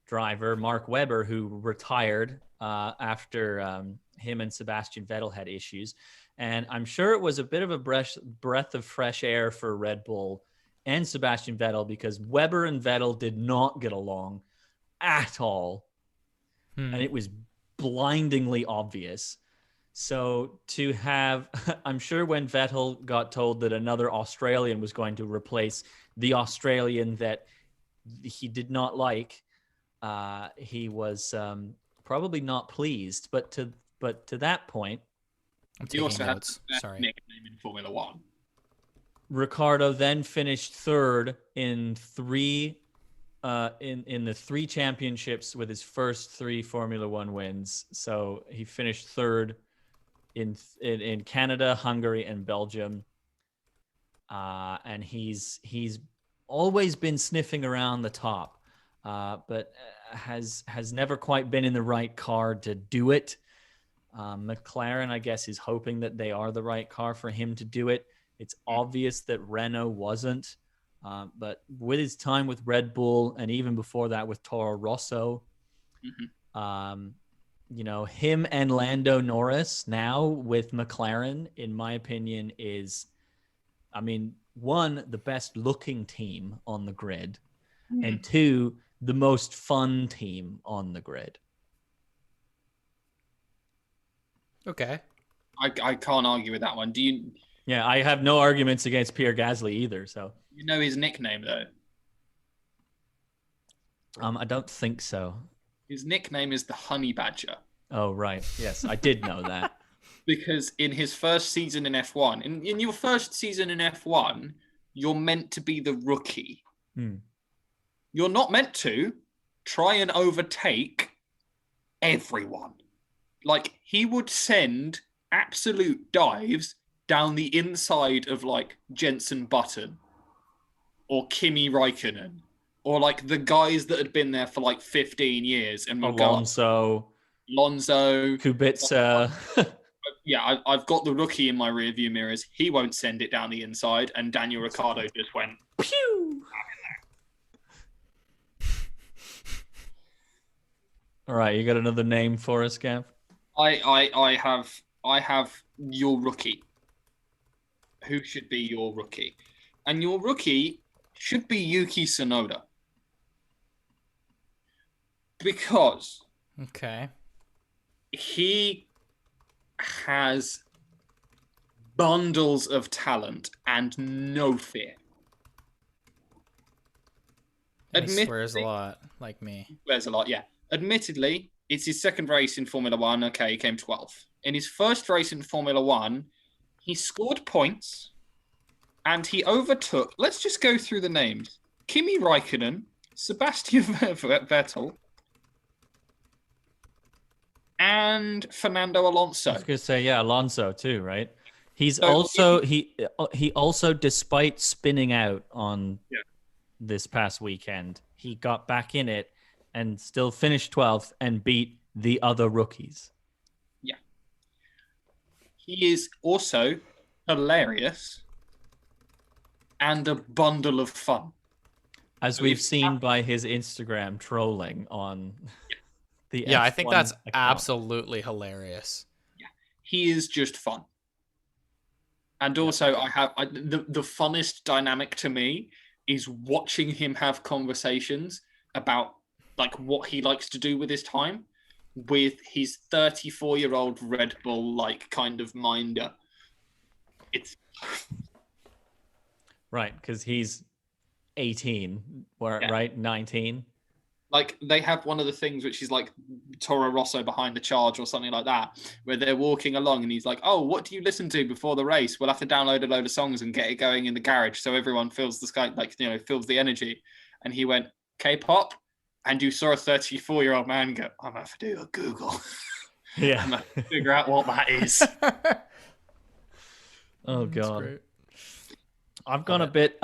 driver, Mark Webber, who retired after him and Sebastian Vettel had issues. And I'm sure it was a bit of a breath of fresh air for Red Bull and Sebastian Vettel because Webber and Vettel did not get along at all. And it was blindingly obvious. So to have, I'm sure when Vettel got told that another Australian was going to replace the Australian that he did not like, he was probably not pleased. But to that point, He also had the best nickname in Formula One. Ricardo then finished third in the three championships with his first three Formula One wins. So he finished third in Canada, Hungary, and Belgium. And he's always been sniffing around the top, but has never quite been in the right car to do it. McLaren, I guess, is hoping that they are the right car for him to do it. It's obvious that Renault wasn't. But with his time with Red Bull and even before that with Toro Rosso, him and Lando Norris now with McLaren, in my opinion, is, one, the best looking team on the grid, and two, the most fun team on the grid. Okay. I can't argue with that one. Do you? Yeah, I have no arguments against Pierre Gasly either. So you know his nickname though? I don't think so. His nickname is the Honey Badger. Oh right, yes, I did know that. Because in his first season in F1, in your first season in F1, you're meant to be the rookie. You're not meant to try and overtake everyone. Like, he would send absolute dives down the inside of, like, Jenson Button or Kimi Raikkonen or, like, the guys that had been there for, like, 15 years and would Alonso, Kubica. Yeah, I've got the rookie in my rearview mirrors. He won't send it down the inside. And Daniel Ricciardo just went, pew! All right, you got another name for us, Gav? I have your rookie. Who should be your rookie? And your rookie should be Yuki Tsunoda. Because Okay. he has bundles of talent and no fear. And he swears a lot, like me. Swears a lot, yeah. Admittedly, it's his second race in Formula One. Okay, he came 12th. In his first race in Formula One, he scored points and he overtook, let's just go through the names. Kimi Raikkonen, Sebastian Vettel, and Fernando Alonso. I was gonna say, yeah, Alonso too, right? He's So also he also, despite spinning out on this past weekend, he got back in it and still finished 12th and beat the other rookies. Yeah. He is also hilarious and a bundle of fun. As we've seen by his Instagram trolling on the I think that's account. absolutely hilarious. Yeah, he is just fun. And also, the funnest dynamic to me is watching him have conversations about like what he likes to do with his time with his 34-year-old Red Bull like kind of minder. It's right, because he's 18, right? 19. Like they have one of the things which is like Toro Rosso behind the charge or something like that, where they're walking along and he's like, "Oh, what do you listen to before the race? We'll have to download a load of songs and get it going in the garage so everyone feels the sky, like, you know, feels the energy." And he went, "K-pop," and you saw a 34-year-old man go, "I'm gonna have to do a Google." Yeah, I'm gonna have to figure out what that is. Oh god. Great. I've got a bit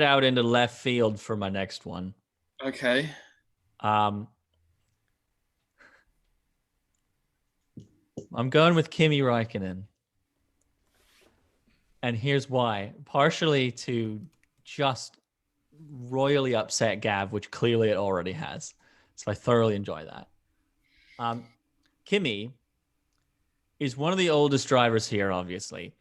out into left field for my next one. Okay. I'm going with Kimi Raikkonen. And here's why. Partially to just royally upset Gav, which clearly it already has. So I thoroughly enjoy that. Kimi is one of the oldest drivers here, obviously.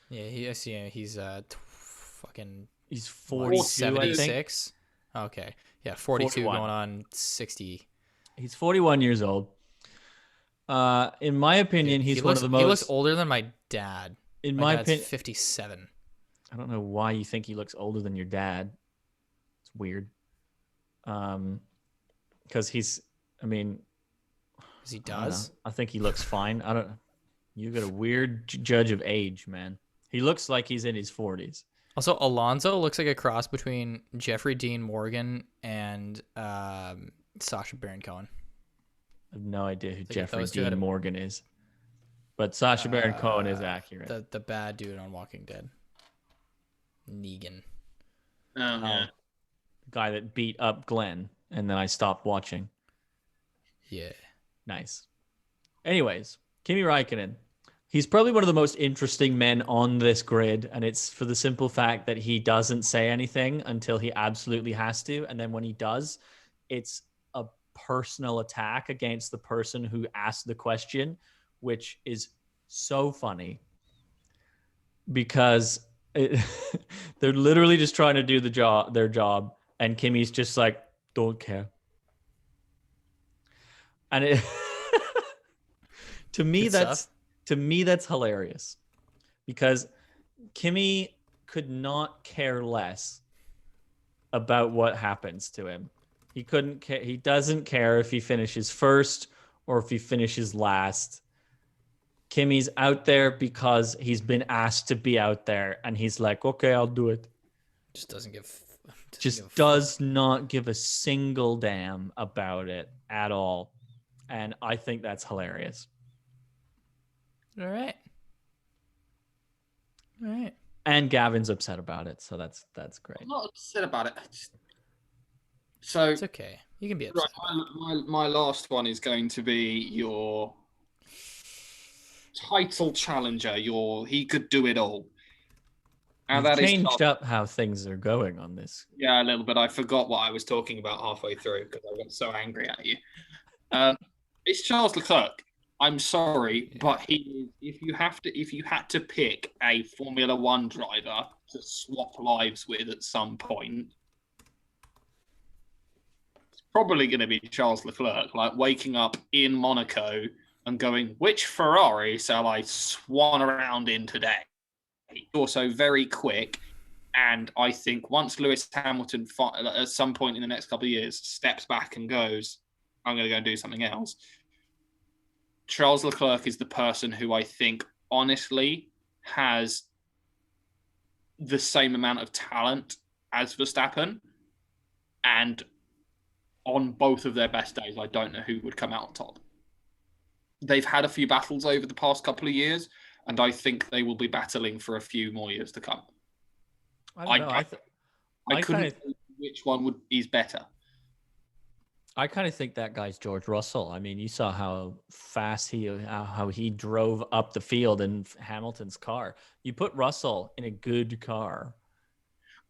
Yeah, he's fucking he's 42, 76. Okay. Yeah, 42 41. going on 60. He's 41 years old. In my opinion, he's one of the most... He looks older than my dad. In my opinion, 57. I don't know why you think he looks older than your dad. It's weird. Because he's, I mean... Because he does? I think he looks fine. I don't... You got a weird judge of age, man. He looks like he's in his 40s. Also, Alonso looks like a cross between Jeffrey Dean Morgan and Sacha Baron Cohen. I have no idea who Jeffrey Dean Morgan is. But Sacha Baron Cohen is accurate. The bad dude on Walking Dead. Negan. Yeah. The guy that beat up Glenn, and then I stopped watching. Yeah. Nice. Anyways, Kimi Raikkonen. He's probably one of the most interesting men on this grid, and it's for the simple fact that he doesn't say anything until he absolutely has to, and then when he does, it's a personal attack against the person who asked the question, which is so funny because they're literally just trying to do their job, and Kimi's just like, don't care. And it to me that's hilarious because Kimi could not care less about what happens to him. He couldn't care. He doesn't care if he finishes first or if he finishes last. Kimi's out there because he's been asked to be out there, and he's like, okay, I'll do it. Does not give a single damn about it at all. And I think that's hilarious. All right. And Gavin's upset about it, so that's great. I'm not upset about it. So it's okay. You can be upset. Right, my last one is going to be your title challenger. He could do it all. And that changed up how things are going on this. Yeah, a little bit. I forgot what I was talking about halfway through because I got so angry at you. It's Charles Leclerc. I'm sorry, but if you had to pick a Formula One driver to swap lives with at some point, it's probably going to be Charles Leclerc, like waking up in Monaco and going, which Ferrari shall I swan around in today? Also very quick. And I think once Lewis Hamilton, at some point in the next couple of years, steps back and goes, I'm going to go and do something else, Charles Leclerc is the person who I think, honestly, has the same amount of talent as Verstappen. And on both of their best days, I don't know who would come out on top. They've had a few battles over the past couple of years, and I think they will be battling for a few more years to come. I don't know. I couldn't say which one is better. I kind of think that guy's George Russell. I mean, you saw how fast how he drove up the field in Hamilton's car. You put Russell in a good car.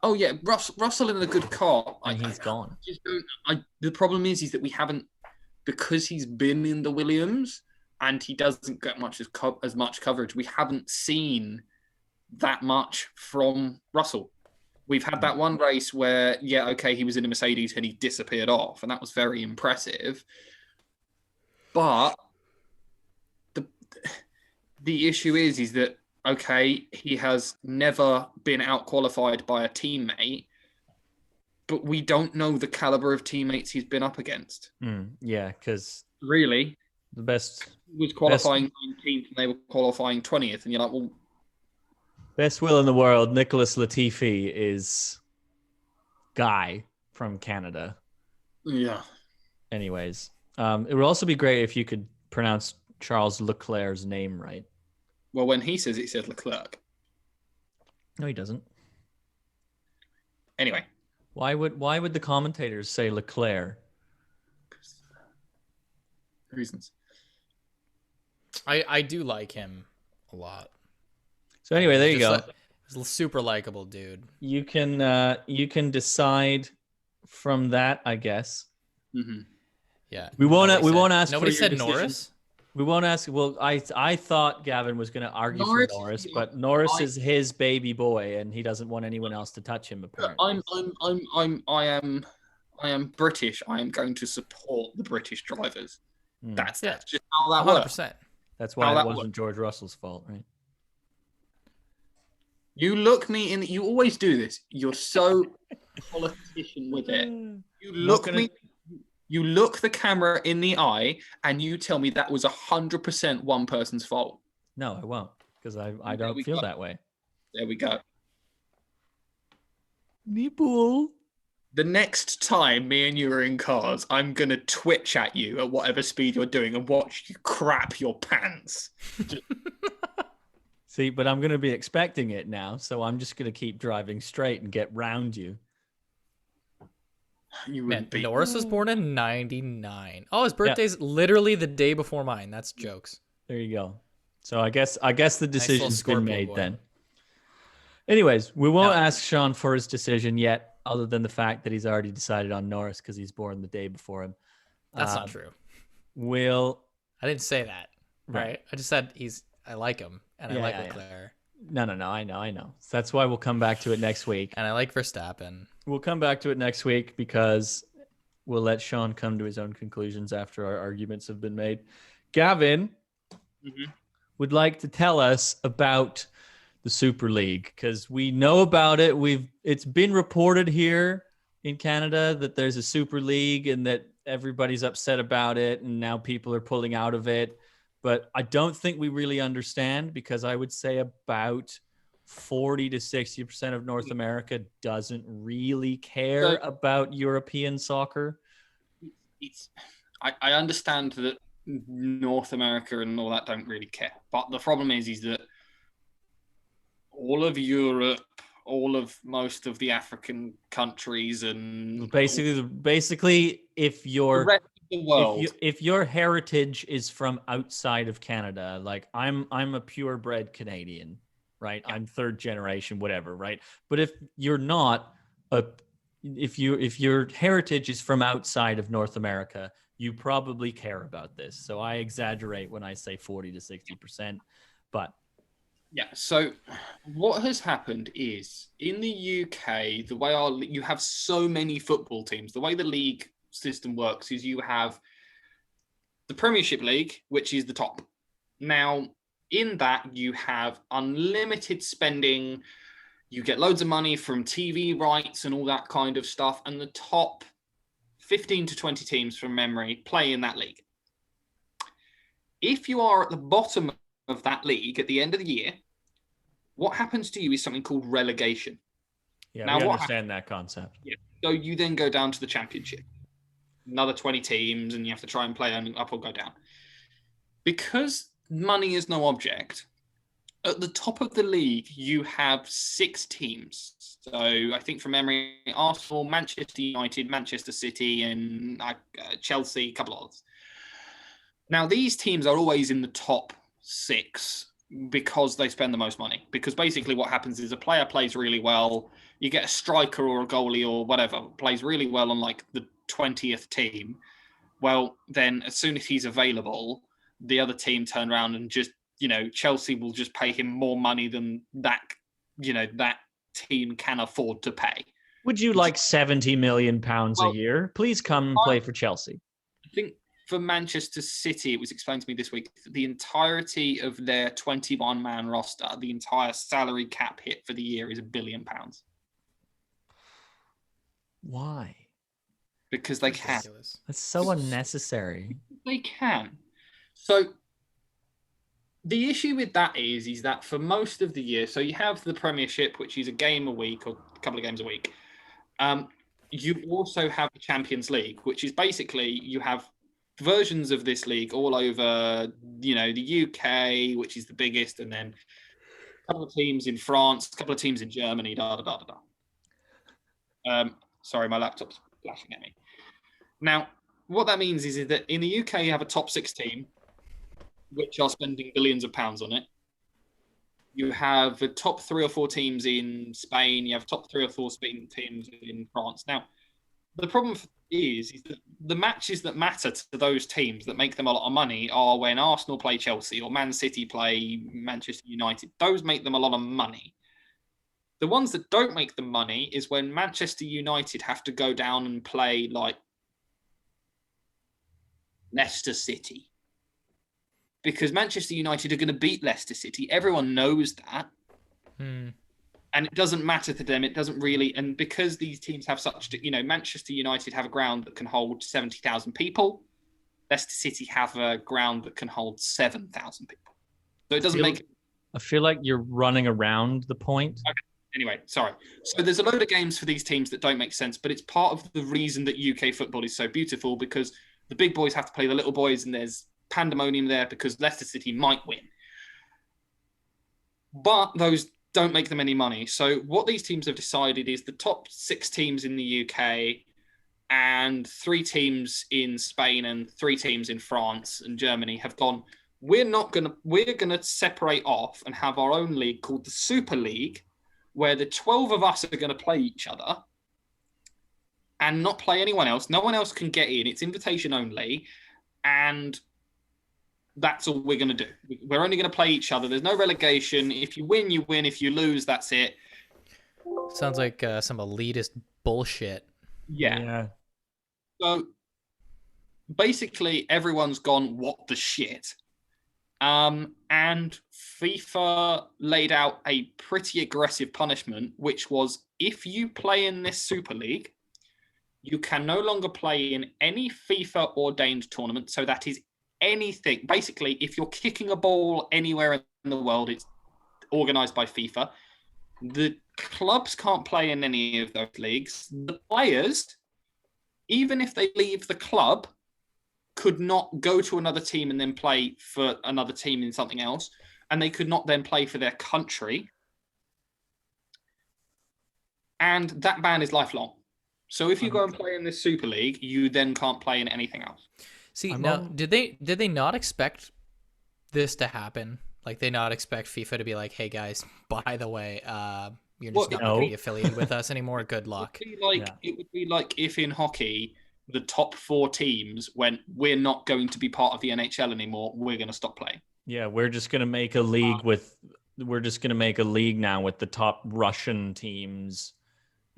Oh yeah, Russell in a good car, and he's gone. The problem is that we haven't, because he's been in the Williams and he doesn't get as much coverage. We haven't seen that much from Russell. We've had that one race where, he was in a Mercedes and he disappeared off, and that was very impressive. But the issue is that, he has never been out-qualified by a teammate, but we don't know the caliber of teammates he's been up against. Yeah, because... Really? The best... He was qualifying 19th and they were qualifying 20th, and you're like, well... Best will in the world, Nicholas Latifi is Guy from Canada. Yeah. Anyways, it would also be great if you could pronounce Charles Leclerc's name right. Well, when he says it, he says Leclerc. No, he doesn't. Anyway. Why would the commentators say Leclerc? Reasons. I do like him a lot. So anyway, there you go. He's a super likable dude. You can decide from that, I guess. Mm-hmm. Yeah. We won't ask. Nobody for said your Norris. We won't ask. Well, I thought Gavin was going to argue for Norris, but Norris is his baby boy, and he doesn't want anyone else to touch him. Apparently, I am British. I am going to support the British drivers. That's just how that 100%. works. That's why it wasn't George Russell's fault, right? You look me in. You always do this. You're so politician with it. You look the camera in the eye, and you tell me that was 100% one person's fault. No, I won't, because I don't feel that way. There we go. Nipple. The next time me and you are in cars, I'm gonna twitch at you at whatever speed you're doing and watch you crap your pants. See, but I'm going to be expecting it now, so I'm just going to keep driving straight and get round you. Norris was born in 99. Oh, his birthday's literally the day before mine. That's jokes. There you go. So I guess the decision's been made then. Anyways, we won't ask Sean for his decision yet, other than the fact that he's already decided on Norris because he's born the day before him. That's not true. I didn't say that, right? I just said I like him. And I like Leclerc. No, I know. So that's why we'll come back to it next week. And I like Verstappen. We'll come back to it next week because we'll let Sean come to his own conclusions after our arguments have been made. Gavin would like to tell us about the Super League because we know about it. It's been reported here in Canada that there's a Super League and that everybody's upset about it, and now people are pulling out of it. But I don't think we really understand because I would say about 40 to 60% of North America doesn't really care about European soccer. I understand that North America and all that don't really care. But the problem is that all of Europe, most of the African countries and basically if you're the rest of the world, if your heritage is from outside of Canada, like I'm a purebred Canadian, right? Yeah. I'm third generation, whatever, right? But if you're not if your heritage is from outside of North America, you probably care about this. So I exaggerate when I say 40 to 60%, but Yeah. So what has happened is in the UK, the way you have so many football teams. The way the league system works is you have the Premiership League, which is the top. Now, in that, you have unlimited spending. You get loads of money from TV rights and all that kind of stuff. And the top 15 to 20 teams from memory play in that league. If you are at the bottom of that league at the end of the year, what happens to you is something called relegation. Yeah, now, we understand that concept. Yeah. So you then go down to the championship. Another 20 teams, and you have to try and play up or go down. Because money is no object, at the top of the league, you have 6 teams. So I think from memory, Arsenal, Manchester United, Manchester City, and Chelsea, a couple of others. Now, these teams are always in the top 6 because they spend the most money. Because basically what happens is a player plays really well. You get a striker or a goalie or whatever, plays really well on like the 20th team. Well, then as soon as he's available, the other team turn around and just, Chelsea will just pay him more money than that team can afford to pay. Would you like 70 million pounds a year? Please come play for Chelsea. I think for Manchester City, it was explained to me this week that the entirety of their 21-man roster, the entire salary cap hit for the year is £1 billion. Why? Because they can. That's so unnecessary. They can. So the issue with that is that for most of the year, so you have the Premiership, which is a game a week or a couple of games a week. You also have the Champions League, which is basically you have versions of this league all over, the UK, which is the biggest, and then a couple of teams in France, a couple of teams in Germany, Sorry, my laptop's flashing at me. Now, what that means is that in the UK, you have a top 6 team, which are spending billions of pounds on it. You have the top 3 or 4 teams in Spain. You have top 3 or 4 Spain teams in France. Now, the problem is that the matches that matter to those teams that make them a lot of money are when Arsenal play Chelsea or Man City play Manchester United. Those make them a lot of money. The ones that don't make them money is when Manchester United have to go down and play like Leicester City. Because Manchester United are going to beat Leicester City. Everyone knows that. And it doesn't matter to them. It doesn't really. And because these teams have such, Manchester United have a ground that can hold 70,000 people. Leicester City have a ground that can hold 7,000 people. So it doesn't make. I feel like you're running around the point. Okay. Anyway, sorry. So there's a load of games for these teams that don't make sense, but it's part of the reason that UK football is so beautiful, because the big boys have to play the little boys, and there's pandemonium there because Leicester City might win. But those don't make them any money. So what these teams have decided is the top 6 teams in the UK and 3 teams in Spain and 3 teams in France and Germany have gone, we're going to separate off and have our own league called the Super League, where the 12 of us are going to play each other and not play anyone else. No one else can get in. It's invitation only. And that's all we're going to do. We're only going to play each other. There's no relegation. If you win, you win. If you lose, that's it. Sounds like some elitist bullshit. Yeah. So basically, everyone's gone, what the shit? And FIFA laid out a pretty aggressive punishment, which was if you play in this Super League, you can no longer play in any FIFA ordained tournament. So that is anything. Basically, if you're kicking a ball anywhere in the world, it's organized by FIFA. The clubs can't play in any of those leagues. The players, even if they leave the club, could not go to another team and then play for another team in something else. And they could not then play for their country. And that ban is lifelong. So if you go and play in this Super League, you then can't play in anything else. See, did they not expect this to happen? Like, they not expect FIFA to be like, hey guys, by the way, you're just not going to be affiliated with us anymore. Good luck. It would be like if in hockey, the top 4 teams went, we're not going to be part of the NHL anymore. We're going to stop playing. Yeah, we're just going to make a league with we're just going to make a league now with the top Russian teams.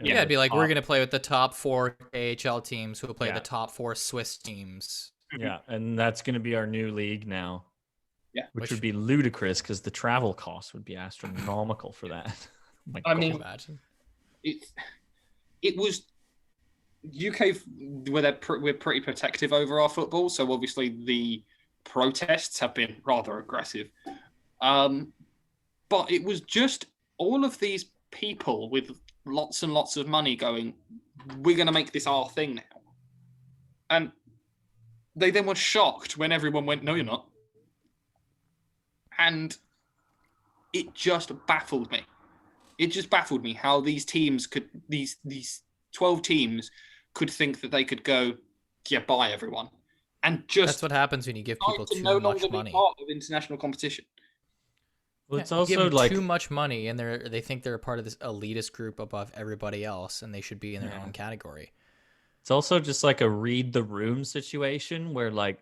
Yeah, it'd be like, we're going to play with the top 4 AHL teams who will play the top 4 Swiss teams. Yeah, and that's going to be our new league now. Yeah. Which would be ludicrous because the travel costs would be astronomical for that. I mean, imagine. It was UK, we're pretty protective over our football, so obviously the protests have been rather aggressive. But it was just all of these people with lots and lots of money going, we're going to make this our thing now. And they then were shocked when everyone went, no, you're not. And it just baffled me. It just baffled me how these teams could, these 12 teams could think that they could go, yeah, buy everyone. And just... That's what happens when you give people too no much longer money. Be part of international competition. Well, it's you also give them like too much money, and they think they're a part of this elitist group above everybody else, and they should be in their own category. It's also just like a read the room situation where like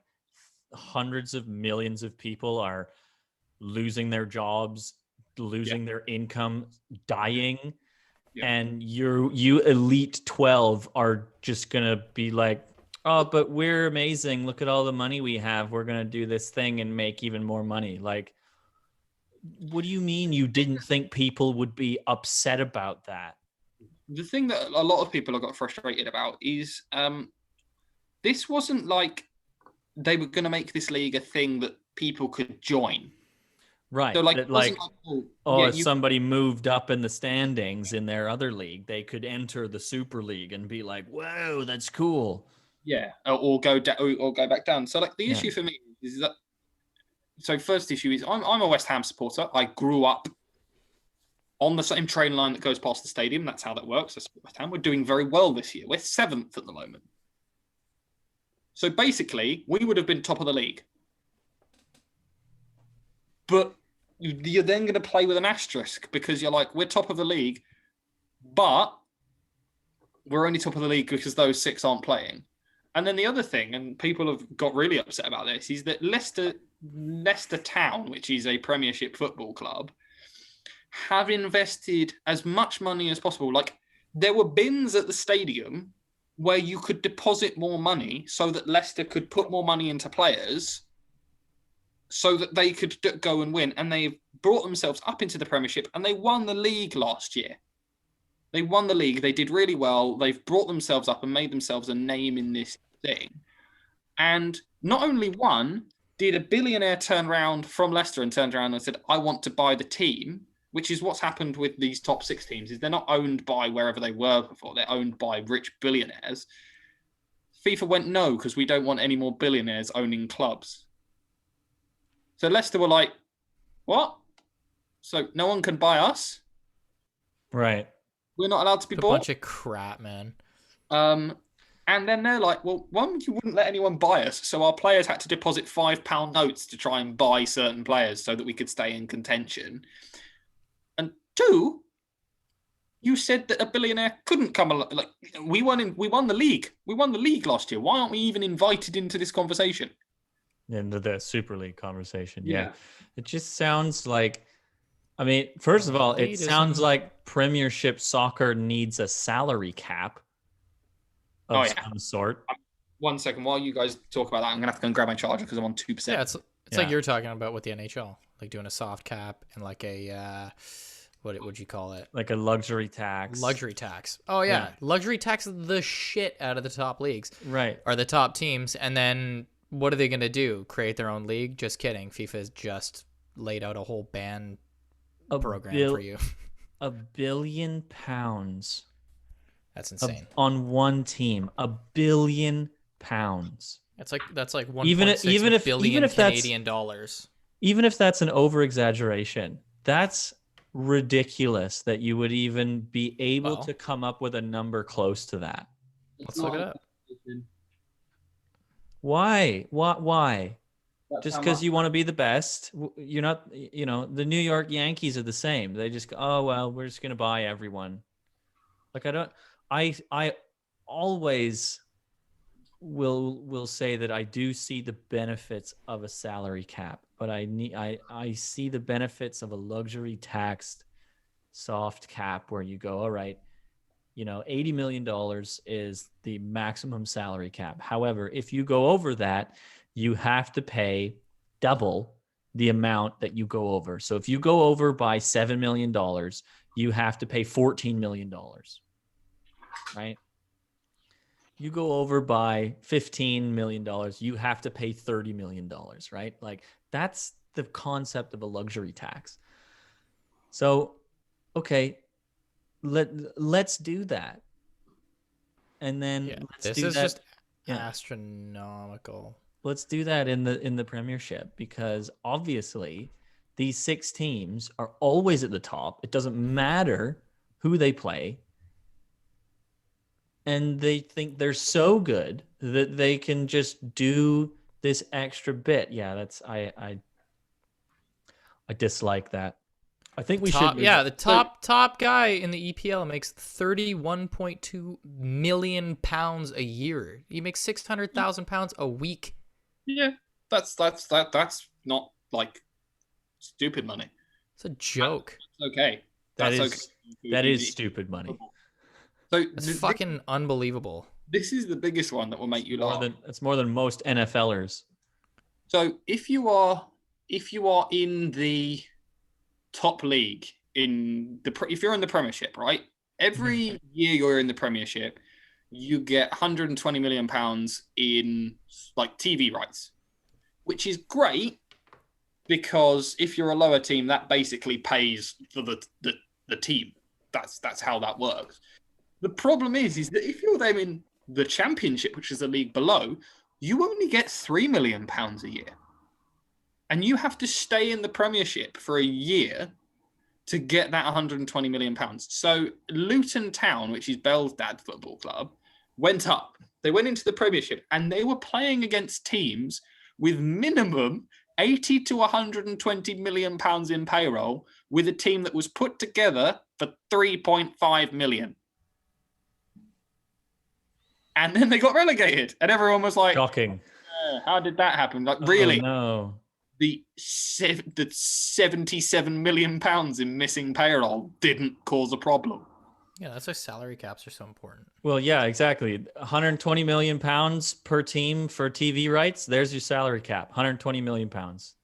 hundreds of millions of people are losing their jobs, losing their income, dying, and you elite 12 are just gonna be like, oh, but we're amazing, look at all the money we have, we're gonna do this thing and make even more money. Like, what do you mean you didn't think people would be upset about that? The thing that a lot of people have got frustrated about is this wasn't like they were going to make this league a thing that people could join. Right. So like, if somebody moved up in the standings in their other league, they could enter the Super League and be like, whoa, that's cool. Yeah, or go back down. So like the issue for me is that, so first issue is I'm a West Ham supporter. I grew up on the same train line that goes past the stadium. That's how that works. That's West Ham. We're doing very well this year. We're 7th at the moment. So basically, we would have been top of the league. But you're then going to play with an asterisk because you're like, we're top of the league, but we're only top of the league because those 6 aren't playing. And then the other thing, and people have got really upset about this, is that Leicester Town, which is a Premiership football club, have invested as much money as possible. Like, there were bins at the stadium where you could deposit more money so that Leicester could put more money into players so that they could go and win. And they brought themselves up into the Premiership, and they won the league last year. They won the league. They did really well. They've brought themselves up and made themselves a name in this thing. And not only one, did a billionaire turn around from Leicester and turned around and said, I want to buy the team, which is what's happened with these top 6 teams, is they're not owned by wherever they were before. They're owned by rich billionaires. FIFA went, no, because we don't want any more billionaires owning clubs. So Leicester were like, what? So no one can buy us? Right. We're not allowed to be bought? A bunch of crap, man. And then they're like, well, one, you wouldn't let anyone buy us. So our players had to deposit £5 notes to try and buy certain players so that we could stay in contention. And 2, you said that a billionaire couldn't come along. Like, we won the league. We won the league last year. Why aren't we even invited into this conversation? Into the Super League conversation. Yeah. It just sounds like, I mean, first of all, it sounds like Premiership soccer needs a salary cap of some sort. 1 second. While you guys talk about that, I'm going to have to go and grab my charger because I'm on 2%. Yeah, it's like you're talking about with the NHL, like doing a soft cap and like a, what would you call it? Like a luxury tax. Luxury tax. Oh, yeah. Luxury tax the shit out of the top leagues. Right. Or the top teams. And then what are they going to do? Create their own league? Just kidding. FIFA's just laid out a whole ban program for you. £1 billion. That's insane. On one team, £1 billion. That's like 1.6 billion Canadian dollars. Even if that's an over exaggeration, that's ridiculous that you would even be able to come up with a number close to that. Let's look it up. Why? Why? Just because you want to be the best? You're not, the New York Yankees are the same. They just go, oh, well, we're just going to buy everyone. Like, I always will say that I do see the benefits of a salary cap, but I see the benefits of a luxury taxed soft cap where you go, all right, $80 million is the maximum salary cap. However, if you go over that, you have to pay double the amount that you go over. So if you go over by $7 million, you have to pay $14 million, right? You go over by $15 million, you have to pay $30 million, right? Like that's the concept of a luxury tax. So, okay, let's do that. And then let's this do is that. just astronomical. Let's do that in the Premiership, because obviously these 6 teams are always at the top. It doesn't matter who they play. And they think they're so good that they can just do this extra bit. Yeah, that's I dislike that. I think we should. Yeah, the top guy in the EPL makes £31.2 million a year. He makes £600,000 a week. Yeah, that's not like stupid money. It's a joke. That's okay. That is stupid money. So it's fucking unbelievable. This is the biggest one that will make you laugh. It's more than most NFLers. So if you are in the top league if you're in the Premiership, right? Every year you're in the Premiership, you get £120 million in like TV rights, which is great because if you're a lower team, that basically pays for the team. That's how that works. The problem is that if you're them in the Championship, which is the league below, you only get £3 million a year. And you have to stay in the Premiership for a year to get that £120 million. So Luton Town, which is Bell's dad's football club, went up. They went into the Premiership and they were playing against teams with minimum 80 to 120 million pounds in payroll with a team that was put together for 3.5 million. And then they got relegated, and everyone was like, shocking. How did that happen? Like, really? No. The 77 million pounds in missing payroll didn't cause a problem. Yeah, that's why salary caps are so important. Well, yeah, exactly. 120 million pounds per team for TV rights. There's your salary cap. 120 million pounds.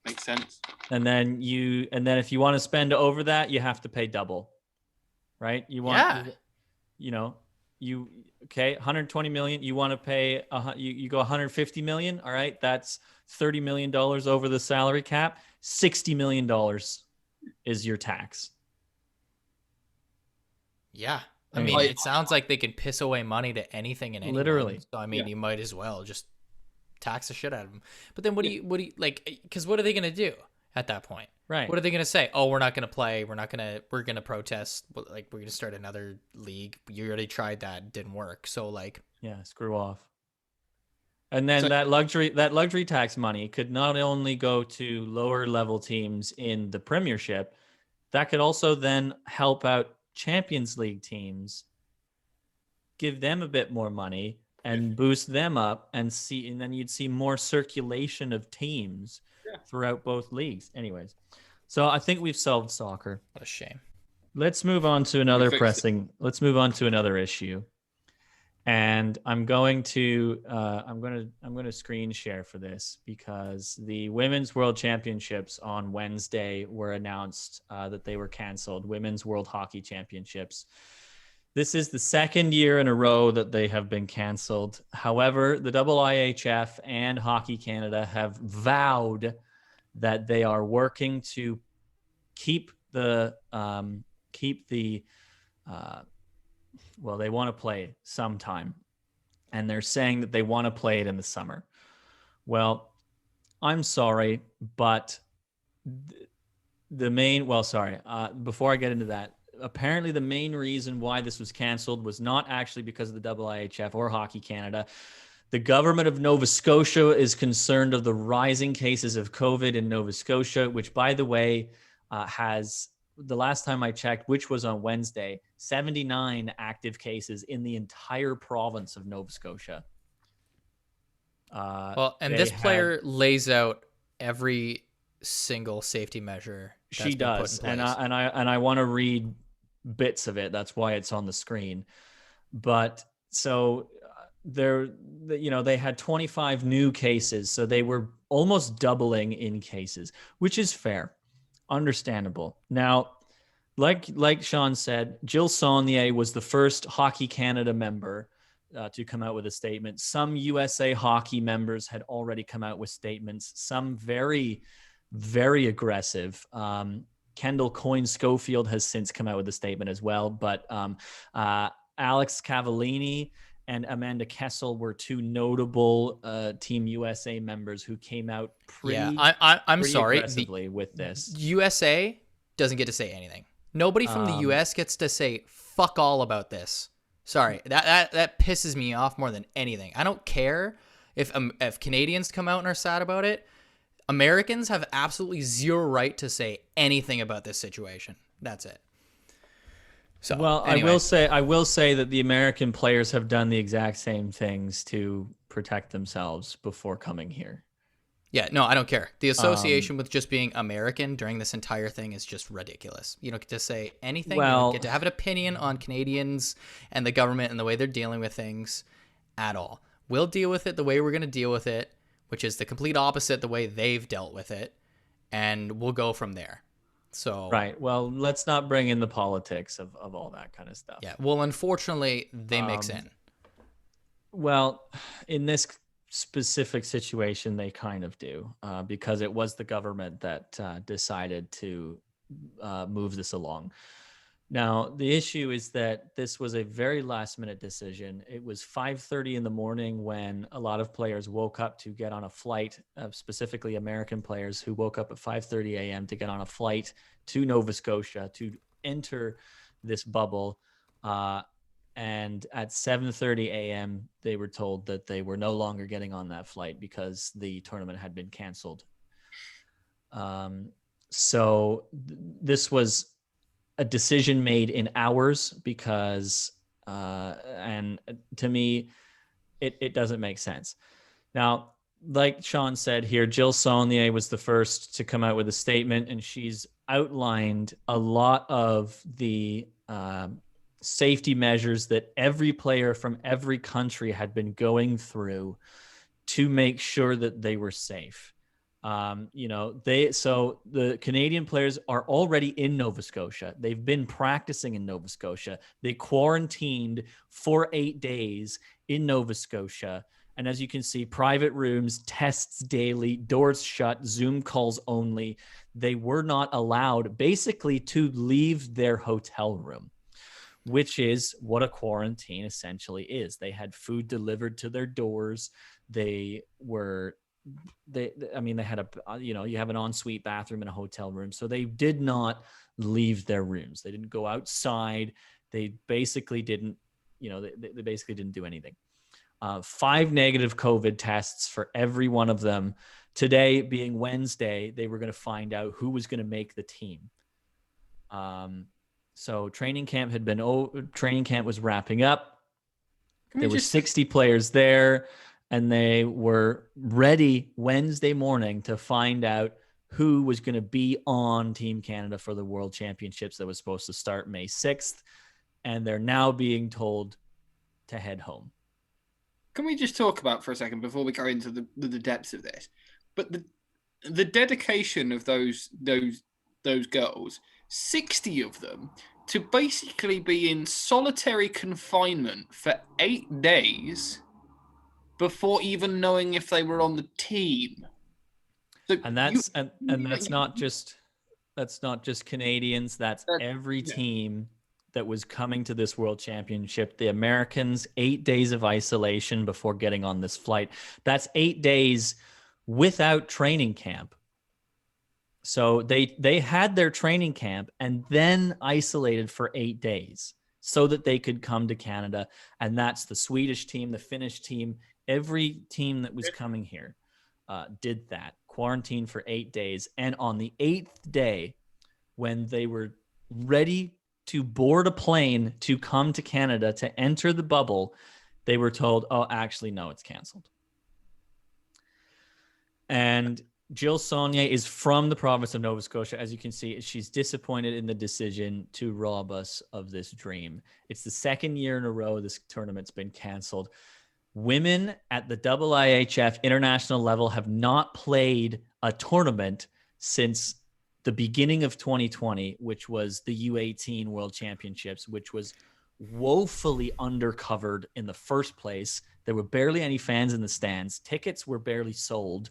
Makes sense. And then if you want to spend over that, you have to pay double. Right? You 120 million, you want to pay you go 150 million, all right? That's $30 million over the salary cap. $60 million is your tax. Yeah. I mean, it sounds like they can piss away money to anything and anyone. Literally. So I mean, you might as well just tax the shit out of them. But then what do you like, cuz what are they going to do at that point? Right. What are they going to say? Oh, we're not going to play. We're going to protest. Like, we're going to start another league. You already tried that. It didn't work. So like, yeah, screw off. And then that luxury tax money could not only go to lower level teams in the Premiership, that could also then help out Champions League teams, give them a bit more money and boost them up and then you'd see more circulation of teams throughout both leagues. Anyways, so I think we've solved soccer. What a shame. Let's move on to another issue. And I'm going to screen share for this because the Women's World Championships on Wednesday were announced that they were canceled. Women's World Hockey Championships. This is the second year in a row that they have been canceled. However, the IIHF and Hockey Canada have vowed that they are working to keep the well, they want to play sometime, and they're saying that they want to play it in the summer. Well, I'm sorry, but before I get into that, apparently the main reason why this was canceled was not actually because of the IIHF or Hockey Canada. The government of Nova Scotia is concerned of the rising cases of COVID in Nova Scotia, which, by the way, has the last time I checked, which was on Wednesday, 79 active cases in the entire province of Nova Scotia. Well, and this player lays out every single safety measure she does, and I want to read bits of it. That's why it's on the screen. But so they had 25 new cases, so they were almost doubling in cases, which is fair, understandable. Now, like Sean said, Jill Saunier was the first Hockey Canada member to come out with a statement. Some USA Hockey members had already come out with statements, some very, very aggressive. Kendall Coyne Schofield has since come out with a statement as well, but Alex Cavallini and Amanda Kessel were two notable Team USA members who came out I'm sorry, aggressively with this. USA doesn't get to say anything. Nobody from the US gets to say fuck all about this. Sorry, that pisses me off more than anything. I don't care if Canadians come out and are sad about it. Americans have absolutely zero right to say anything about this situation. That's it. So, well, anyway. I will say that the American players have done the exact same things to protect themselves before coming here. Yeah, no, I don't care. The association with just being American during this entire thing is just ridiculous. You don't get to say anything. You don't get to have an opinion on Canadians and the government and the way they're dealing with things at all. We'll deal with it the way we're going to deal with it, which is the complete opposite the way they've dealt with it, and we'll go from there. So right. Well, let's not bring in the politics of all that kind of stuff. Yeah. Well, unfortunately, they mix in. Well, in this specific situation, they kind of do, because it was the government that decided to move this along. Now, the issue is that this was a very last-minute decision. It was 5:30 in the morning when a lot of players woke up to get on a flight, specifically American players who woke up at 5:30 a.m. to get on a flight to Nova Scotia to enter this bubble. And at 7:30 a.m., they were told that they were no longer getting on that flight because the tournament had been canceled. So this was a decision made in hours because, and to me, it doesn't make sense. Now, like Sean said here, Jill Saunier was the first to come out with a statement, and she's outlined a lot of the safety measures that every player from every country had been going through to make sure that they were safe. So the Canadian players are already in Nova Scotia. They've been practicing in Nova Scotia. They quarantined for 8 days in Nova Scotia. And as you can see, private rooms, tests daily, doors shut, Zoom calls only. They were not allowed basically to leave their hotel room, which is what a quarantine essentially is. They had food delivered to their doors. They had you have an ensuite bathroom in a hotel room. So they did not leave their rooms. They didn't go outside. They basically didn't, they basically didn't do anything. 5 negative COVID tests for every one of them. Today being Wednesday, they were going to find out who was going to make the team. So training camp was wrapping up. There were 60 players there, and they were ready Wednesday morning to find out who was going to be on Team Canada for the World Championships that was supposed to start May 6th. And they're now being told to head home. Can we just talk about for a second before we go into the depths of this? But the dedication of those girls, 60 of them, to basically be in solitary confinement for 8 days before even knowing if they were on the team. So that's not just Canadians. That's every team that was coming to this World Championship. The Americans, 8 days of isolation before getting on this flight. That's 8 days without training camp. So they had their training camp and then isolated for 8 days so that they could come to Canada. And that's the Swedish team, the Finnish team, every team that was coming here did that. Quarantine for 8 days. And on the 8th day, when they were ready to board a plane to come to Canada to enter the bubble, they were told, oh, actually, no, it's canceled. And Jill Saulnier is from the province of Nova Scotia. As you can see, she's disappointed in the decision to rob us of this dream. It's the second year in a row this tournament's been canceled. Women at the IIHF international level have not played a tournament since the beginning of 2020, which was the U18 World Championships, which was woefully undercovered in the first place. There were barely any fans in the stands. Tickets were barely sold.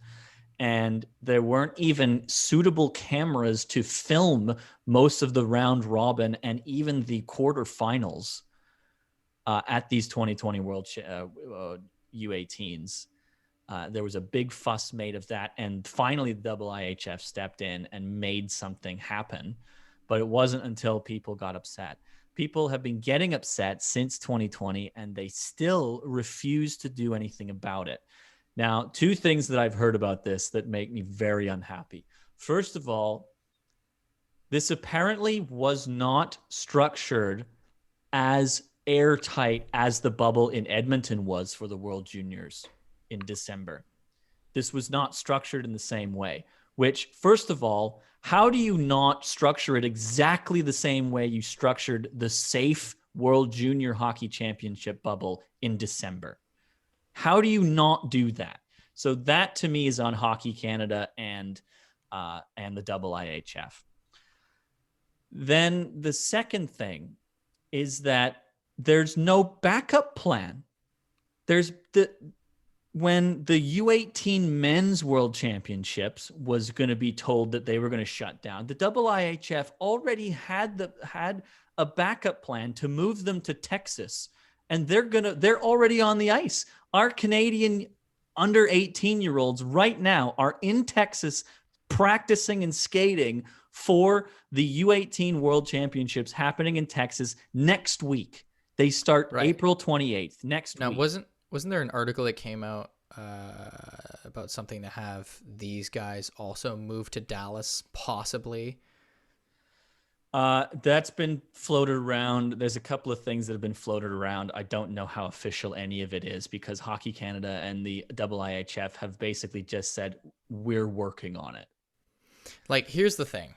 And there weren't even suitable cameras to film most of the round robin and even the quarterfinals at these 2020 World U18s. There was a big fuss made of that. And finally, the IIHF stepped in and made something happen. But it wasn't until people got upset. People have been getting upset since 2020, and they still refuse to do anything about it. Now, two things that I've heard about this that make me very unhappy. First of all, this apparently was not structured as airtight as the bubble in Edmonton was for the World Juniors in December. This was not structured in the same way, which, first of all, how do you not structure it exactly the same way you structured the safe World Junior Hockey Championship bubble in December? How do you not do that? So that to me is on Hockey Canada and the IIHF. Then the second thing is that there's no backup plan. When the U18 Men's World Championships was going to be told that they were going to shut down, the IIHF already had a backup plan to move them to Texas, and they're already on the ice. Our Canadian under 18-year-olds right now are in Texas practicing and skating for the U18 World Championships happening in Texas next week. They start April 28th next week. Now, wasn't there an article that came out about something to have these guys also move to Dallas, possibly? That's been floated around. There's a couple of things that have been floated around. I don't know how official any of it is because Hockey Canada and the IIHF have basically just said, we're working on it. Like, here's the thing.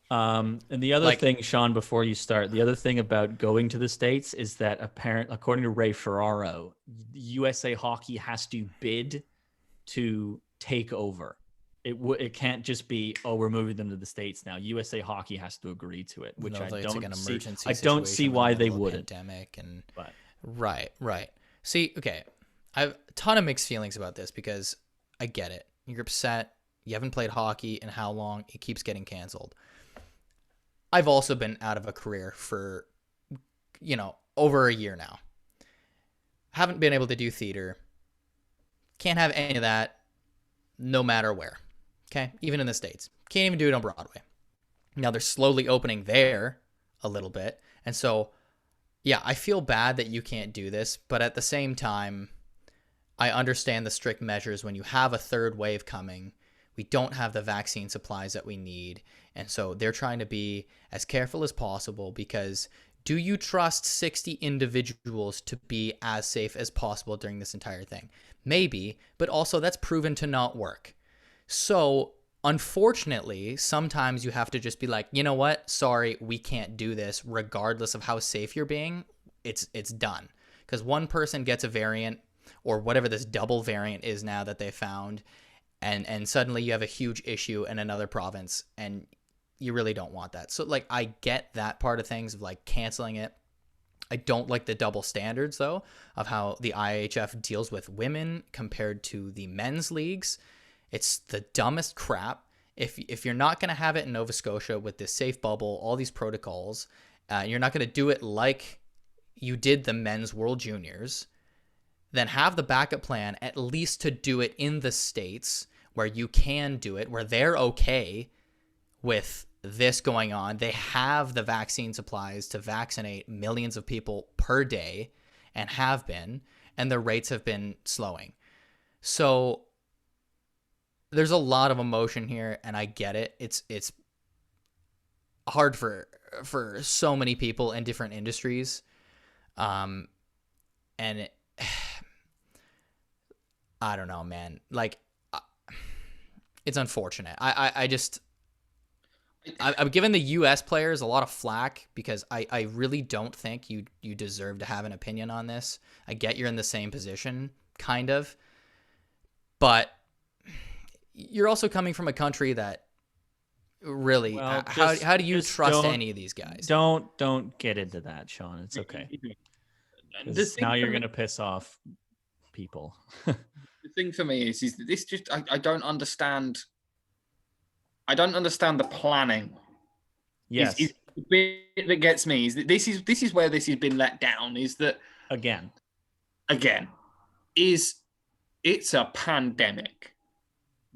And the other thing, Sean, before you start, the other thing about going to the States is that according to Ray Ferraro, USA Hockey has to bid to take over. It can't just be, oh, we're moving them to the States now. USA Hockey has to agree to it, which I don't see why they wouldn't. Pandemic right. See, okay, I have a ton of mixed feelings about this because I get it. You're upset. You haven't played hockey in how long? It keeps getting canceled. I've also been out of a career for, over a year now. Haven't been able to do theater. Can't have any of that no matter where. Okay? Even in the States. Can't even do it on Broadway. Now they're slowly opening there a little bit. And so, yeah, I feel bad that you can't do this. But at the same time, I understand the strict measures when you have a third wave coming. We don't have the vaccine supplies that we need. And so they're trying to be as careful as possible because do you trust 60 individuals to be as safe as possible during this entire thing? Maybe, but also that's proven to not work. So unfortunately, sometimes you have to just be like, you know what? Sorry, we can't do this regardless of how safe you're being. It's done. Because one person gets a variant or whatever this double variant is now that they found. And suddenly you have a huge issue in another province and you really don't want that. So I get that part of things of canceling it. I don't like the double standards though of how the IIHF deals with women compared to the men's leagues. It's the dumbest crap. If you're not going to have it in Nova Scotia with this safe bubble, all these protocols, you're not going to do it like you did the men's World Juniors, then have the backup plan at least to do it in the States where you can do it, where they're okay with this going on. They have the vaccine supplies to vaccinate millions of people per day and have been, and the rates have been slowing. So there's a lot of emotion here, and I get it. It's hard for so many people in different industries. And I don't know, man. Like, it's unfortunate. I've given the U.S. players a lot of flack because I really don't think you deserve to have an opinion on this. I get you're in the same position, kind of, but you're also coming from a country that really. Well, how do you trust any of these guys? Don't get into that, Sean. It's okay. Now you're gonna piss off people. The thing for me is that this just I don't understand. I don't understand the planning. Yes. Is the bit that gets me is that this is where this has been let down. Is that again is it's a pandemic.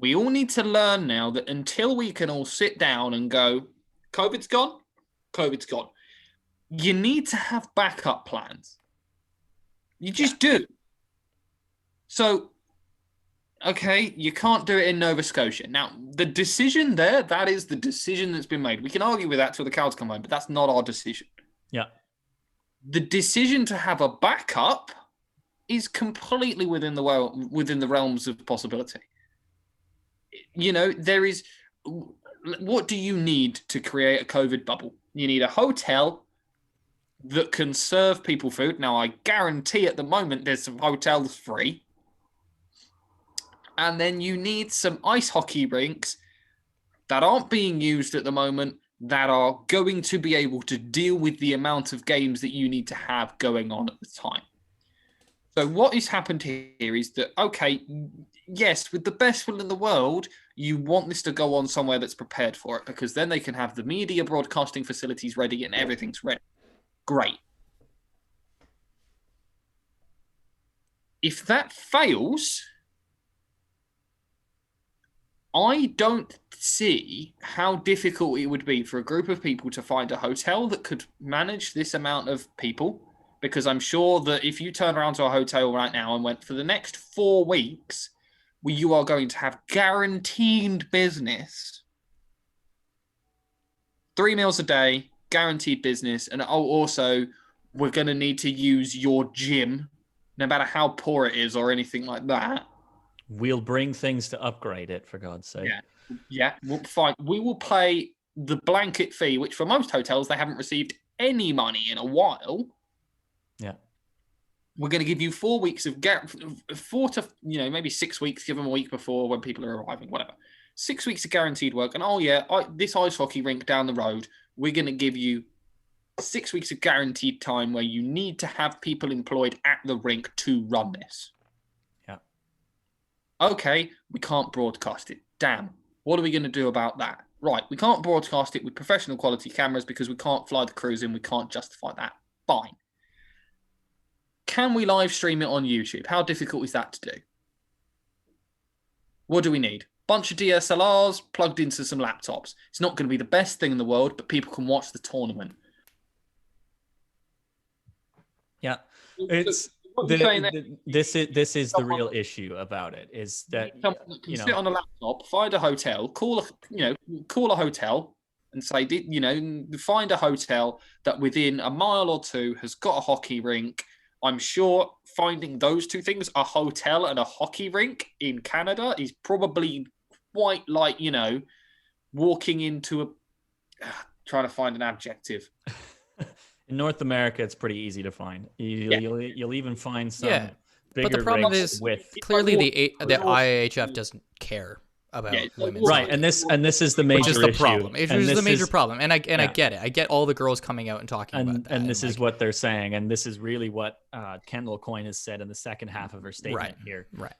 We all need to learn now that until we can all sit down and go, COVID's gone. You need to have backup plans. You just do. So, okay, you can't do it in Nova Scotia. Now, the decision there, that is the decision that's been made. We can argue with that till the cows come home, but that's not our decision. Yeah. The decision to have a backup is completely within the realms of possibility. You know, there is... What do you need to create a COVID bubble? You need a hotel that can serve people food. Now, I guarantee at the moment there's some hotels free. And then you need some ice hockey rinks that aren't being used at the moment that are going to be able to deal with the amount of games that you need to have going on at the time. So what has happened here is that, okay, yes, with the best will in the world, you want this to go on somewhere that's prepared for it because then they can have the media broadcasting facilities ready and everything's ready. Great. If that fails, I don't see how difficult it would be for a group of people to find a hotel that could manage this amount of people, because I'm sure that if you turn around to a hotel right now and went for the next 4 weeks, where you are going to have guaranteed business, 3 meals a day, guaranteed business, and also we're going to need to use your gym, no matter how poor it is or anything like that. We'll bring things to upgrade it, for God's sake. Yeah, we'll fine. We will pay the blanket fee, which for most hotels, they haven't received any money in a while. Yeah. We're going to give you 4 weeks of 4 to, maybe 6 weeks, give them a week before when people are arriving, whatever. 6 weeks of guaranteed work. And this ice hockey rink down the road, we're going to give you 6 weeks of guaranteed time where you need to have people employed at the rink to run this. Yeah. Okay, we can't broadcast it. Damn. What are we going to do about that? Right, we can't broadcast it with professional quality cameras because we can't fly the crews in. We can't justify that. Fine. Can we live stream it on YouTube? How difficult is that to do? What do we need? Bunch of DSLRs plugged into some laptops. It's not going to be the best thing in the world, but people can watch the tournament. Yeah, it's this is the real issue about it. Is that sit on a laptop, find a hotel, call a hotel, and say, find a hotel that within a mile or two has got a hockey rink. I'm sure finding those two things, a hotel and a hockey rink in Canada, is probably quite like, walking into a... trying to find an adjective. In North America, it's pretty easy to find. You'll even find some bigger. But the problem is, clearly the IIHF doesn't care about women's right, and this is the major issue. Which is the problem. Which is the major problem, and I get it. I get all the girls coming out and talking about that. And this is what they're saying, and this is really what Kendall Coyne has said in the second half of her statement here. Right.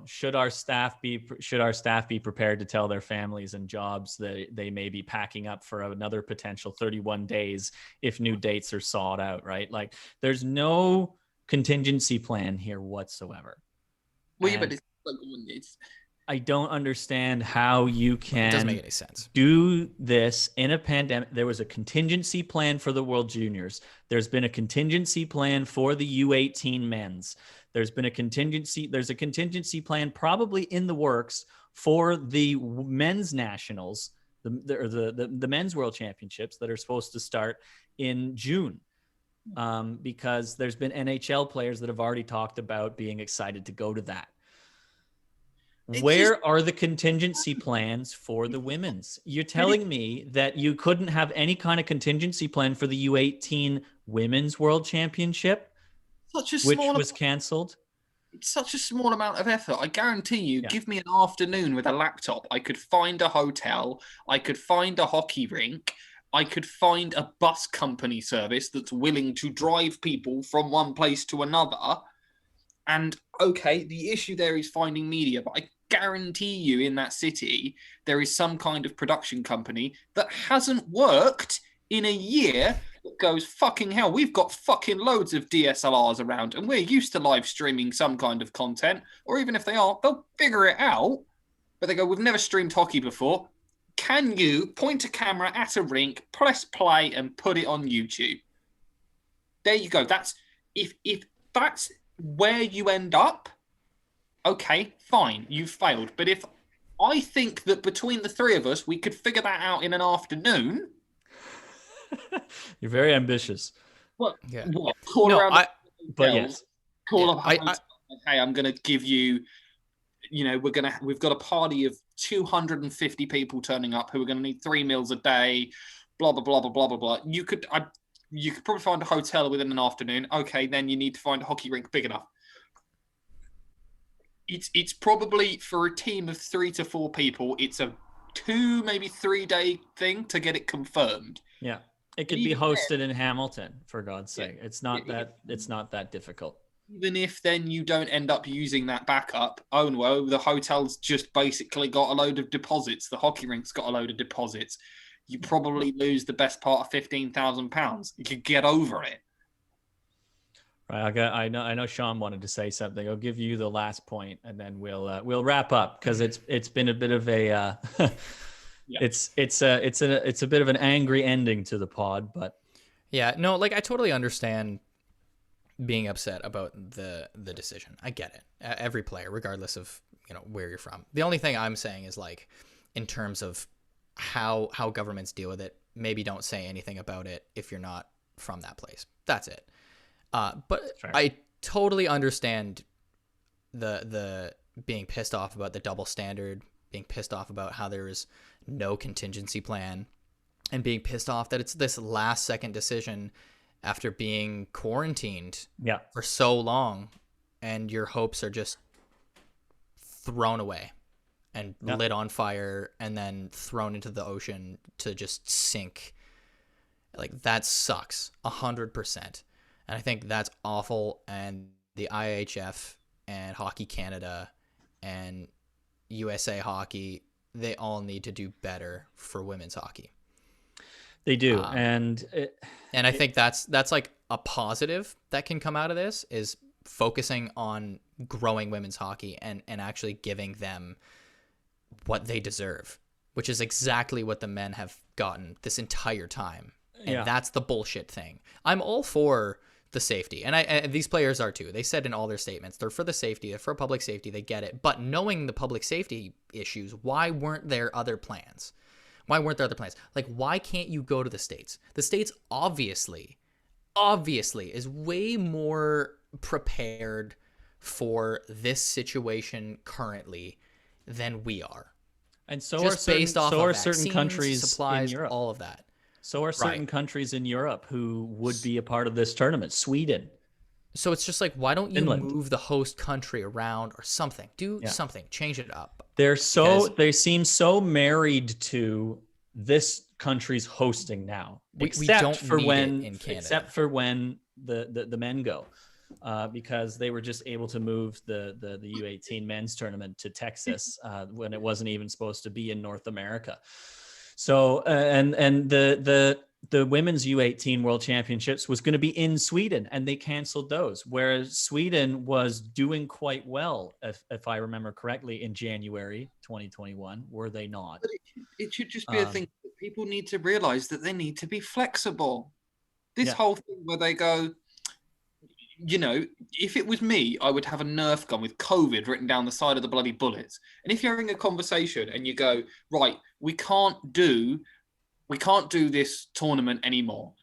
Should our staff be prepared to tell their families and jobs that they may be packing up for another potential 31 days if new dates are sought out, right? Like, there's no contingency plan here whatsoever. Well, but it's I don't understand how you can it doesn't make any sense. Do this in a pandemic. There was a contingency plan for the World Juniors. There's been a contingency plan for the U18 men's. There's a contingency plan probably in the works for the men's nationals the men's world championships that are supposed to start in June. Because there's been NHL players that have already talked about being excited to go to that. Where are the contingency plans for the women's? You're telling me that you couldn't have any kind of contingency plan for the U18 Women's World Championship, which was canceled? It's such a small amount of effort. I guarantee you, give me an afternoon with a laptop, I could find a hotel, I could find a hockey rink, I could find a bus company service that's willing to drive people from one place to another. And okay, the issue there is finding media, but I guarantee you in that city, there is some kind of production company that hasn't worked in a year that goes, fucking hell, we've got fucking loads of DSLRs around and we're used to live streaming some kind of content. Or even if they are, they'll figure it out. But they go, we've never streamed hockey before. Can you point a camera at a rink, press play, and put it on YouTube? There you go. That's if that's where you end up, okay, fine, you've failed. But if I think that between the three of us, we could figure that out in an afternoon. You're very ambitious. What? Yeah. What? Call around. But yes. Call up. Hey, I'm going to give you. You know, we've got a party of 250 people turning up who are going to need 3 meals a day, blah, blah, blah, blah, blah, blah, blah. You could probably find a hotel within an afternoon. Okay, then you need to find a hockey rink big enough. It's probably for a team of 3 to 4 people, it's a 2, maybe 3 day thing to get it confirmed. Yeah. It could be hosted in Hamilton, for God's sake. Yeah. It's not that difficult. Even if then you don't end up using that backup, oh no, the hotel's just basically got a load of deposits. The hockey rink's got a load of deposits. You probably lose the best part of £15,000. You could get over it. Right. I know Sean wanted to say something. I'll give you the last point, and then we'll wrap up because it's been a bit of a it's a bit of an angry ending to the pod, but yeah, no, like I totally understand being upset about the decision. I get it. Every player, regardless of, you know, where you're from. The only thing I'm saying is, like, in terms of how governments deal with it, maybe don't say anything about it if you're not from that place. That's it. But sure. I totally understand the being pissed off about the double standard, being pissed off about how there is no contingency plan, and being pissed off that it's this last second decision after being quarantined for so long, and your hopes are just thrown away and lit on fire and then thrown into the ocean to just sink. Like, that sucks 100%. And I think that's awful. And the IIHF and Hockey Canada and USA Hockey, they all need to do better for women's hockey. They do. And I think that's like a positive that can come out of this, is focusing on growing women's hockey and actually giving them what they deserve, which is exactly what the men have gotten this entire time. And that's the bullshit thing. I'm all for the safety. And these players are too. They said in all their statements, they're for the safety, they're for public safety, they get it. But knowing the public safety issues, why weren't there other plans? Like, why can't you go to the States? The States obviously is way more prepared for this situation currently than we are. And so are certain countries supplies, in Europe. All of that. So are certain countries in Europe who would be a part of this tournament. Sweden. So it's just like, why don't you Finland. move the host country around or something? Do something. Change it up. They seem so married to this country's hosting now, except for when the men go, because they were just able to move the U18 men's tournament to Texas when it wasn't even supposed to be in North America. So and the women's U18 World Championships was going to be in Sweden, and they canceled those. Whereas Sweden was doing quite well, if I remember correctly, in January 2021. Were they not? But it should just be a thing that people need to realize, that they need to be flexible. This whole thing where they go, if it was me, I would have a Nerf gun with COVID written down the side of the bloody bullets. And if you're having a conversation and you go, right, we can't do this tournament anymore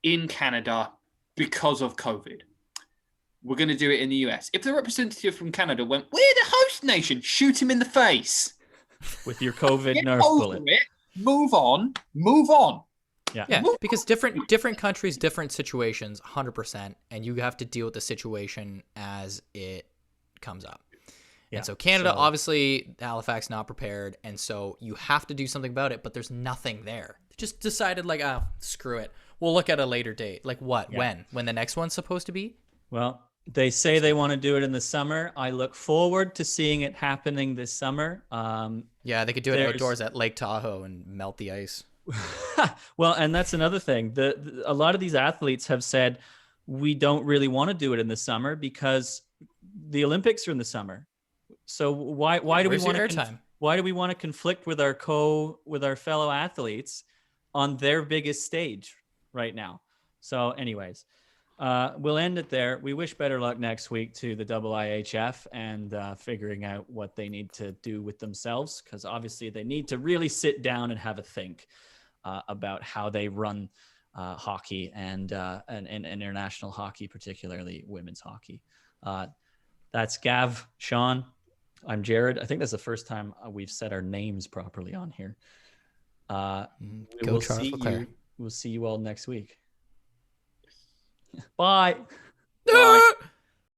in Canada because of COVID. We're going to do it in the US. If the representative from Canada went, we're the host nation, shoot him in the face. With your COVID Get Nerf over bullet. it, move on. Yeah, because different countries, different situations, 100%, and you have to deal with the situation as it comes up. Yeah, and so Canada, obviously, Halifax not prepared, and so you have to do something about it, but there's nothing there. They just decided, like, screw it. We'll look at a later date. Like what? Yeah. When the next one's supposed to be? Well, they say they want to do it in the summer. I look forward to seeing it happening this summer. Yeah, they could do it outdoors at Lake Tahoe and melt the ice. Well, and that's another thing. A lot of these athletes have said we don't really want to do it in the summer because the Olympics are in the summer. So why do we want to conflict with our fellow athletes on their biggest stage right now? So anyways, we'll end it there. We wish better luck next week to the IIHF and figuring out what they need to do with themselves, because obviously they need to really sit down and have a think about how they run hockey and international hockey, particularly women's hockey. That's Gav, Sean. I'm Jared. I think that's the first time we've said our names properly on here. We'll see you all next week. Bye. Bye.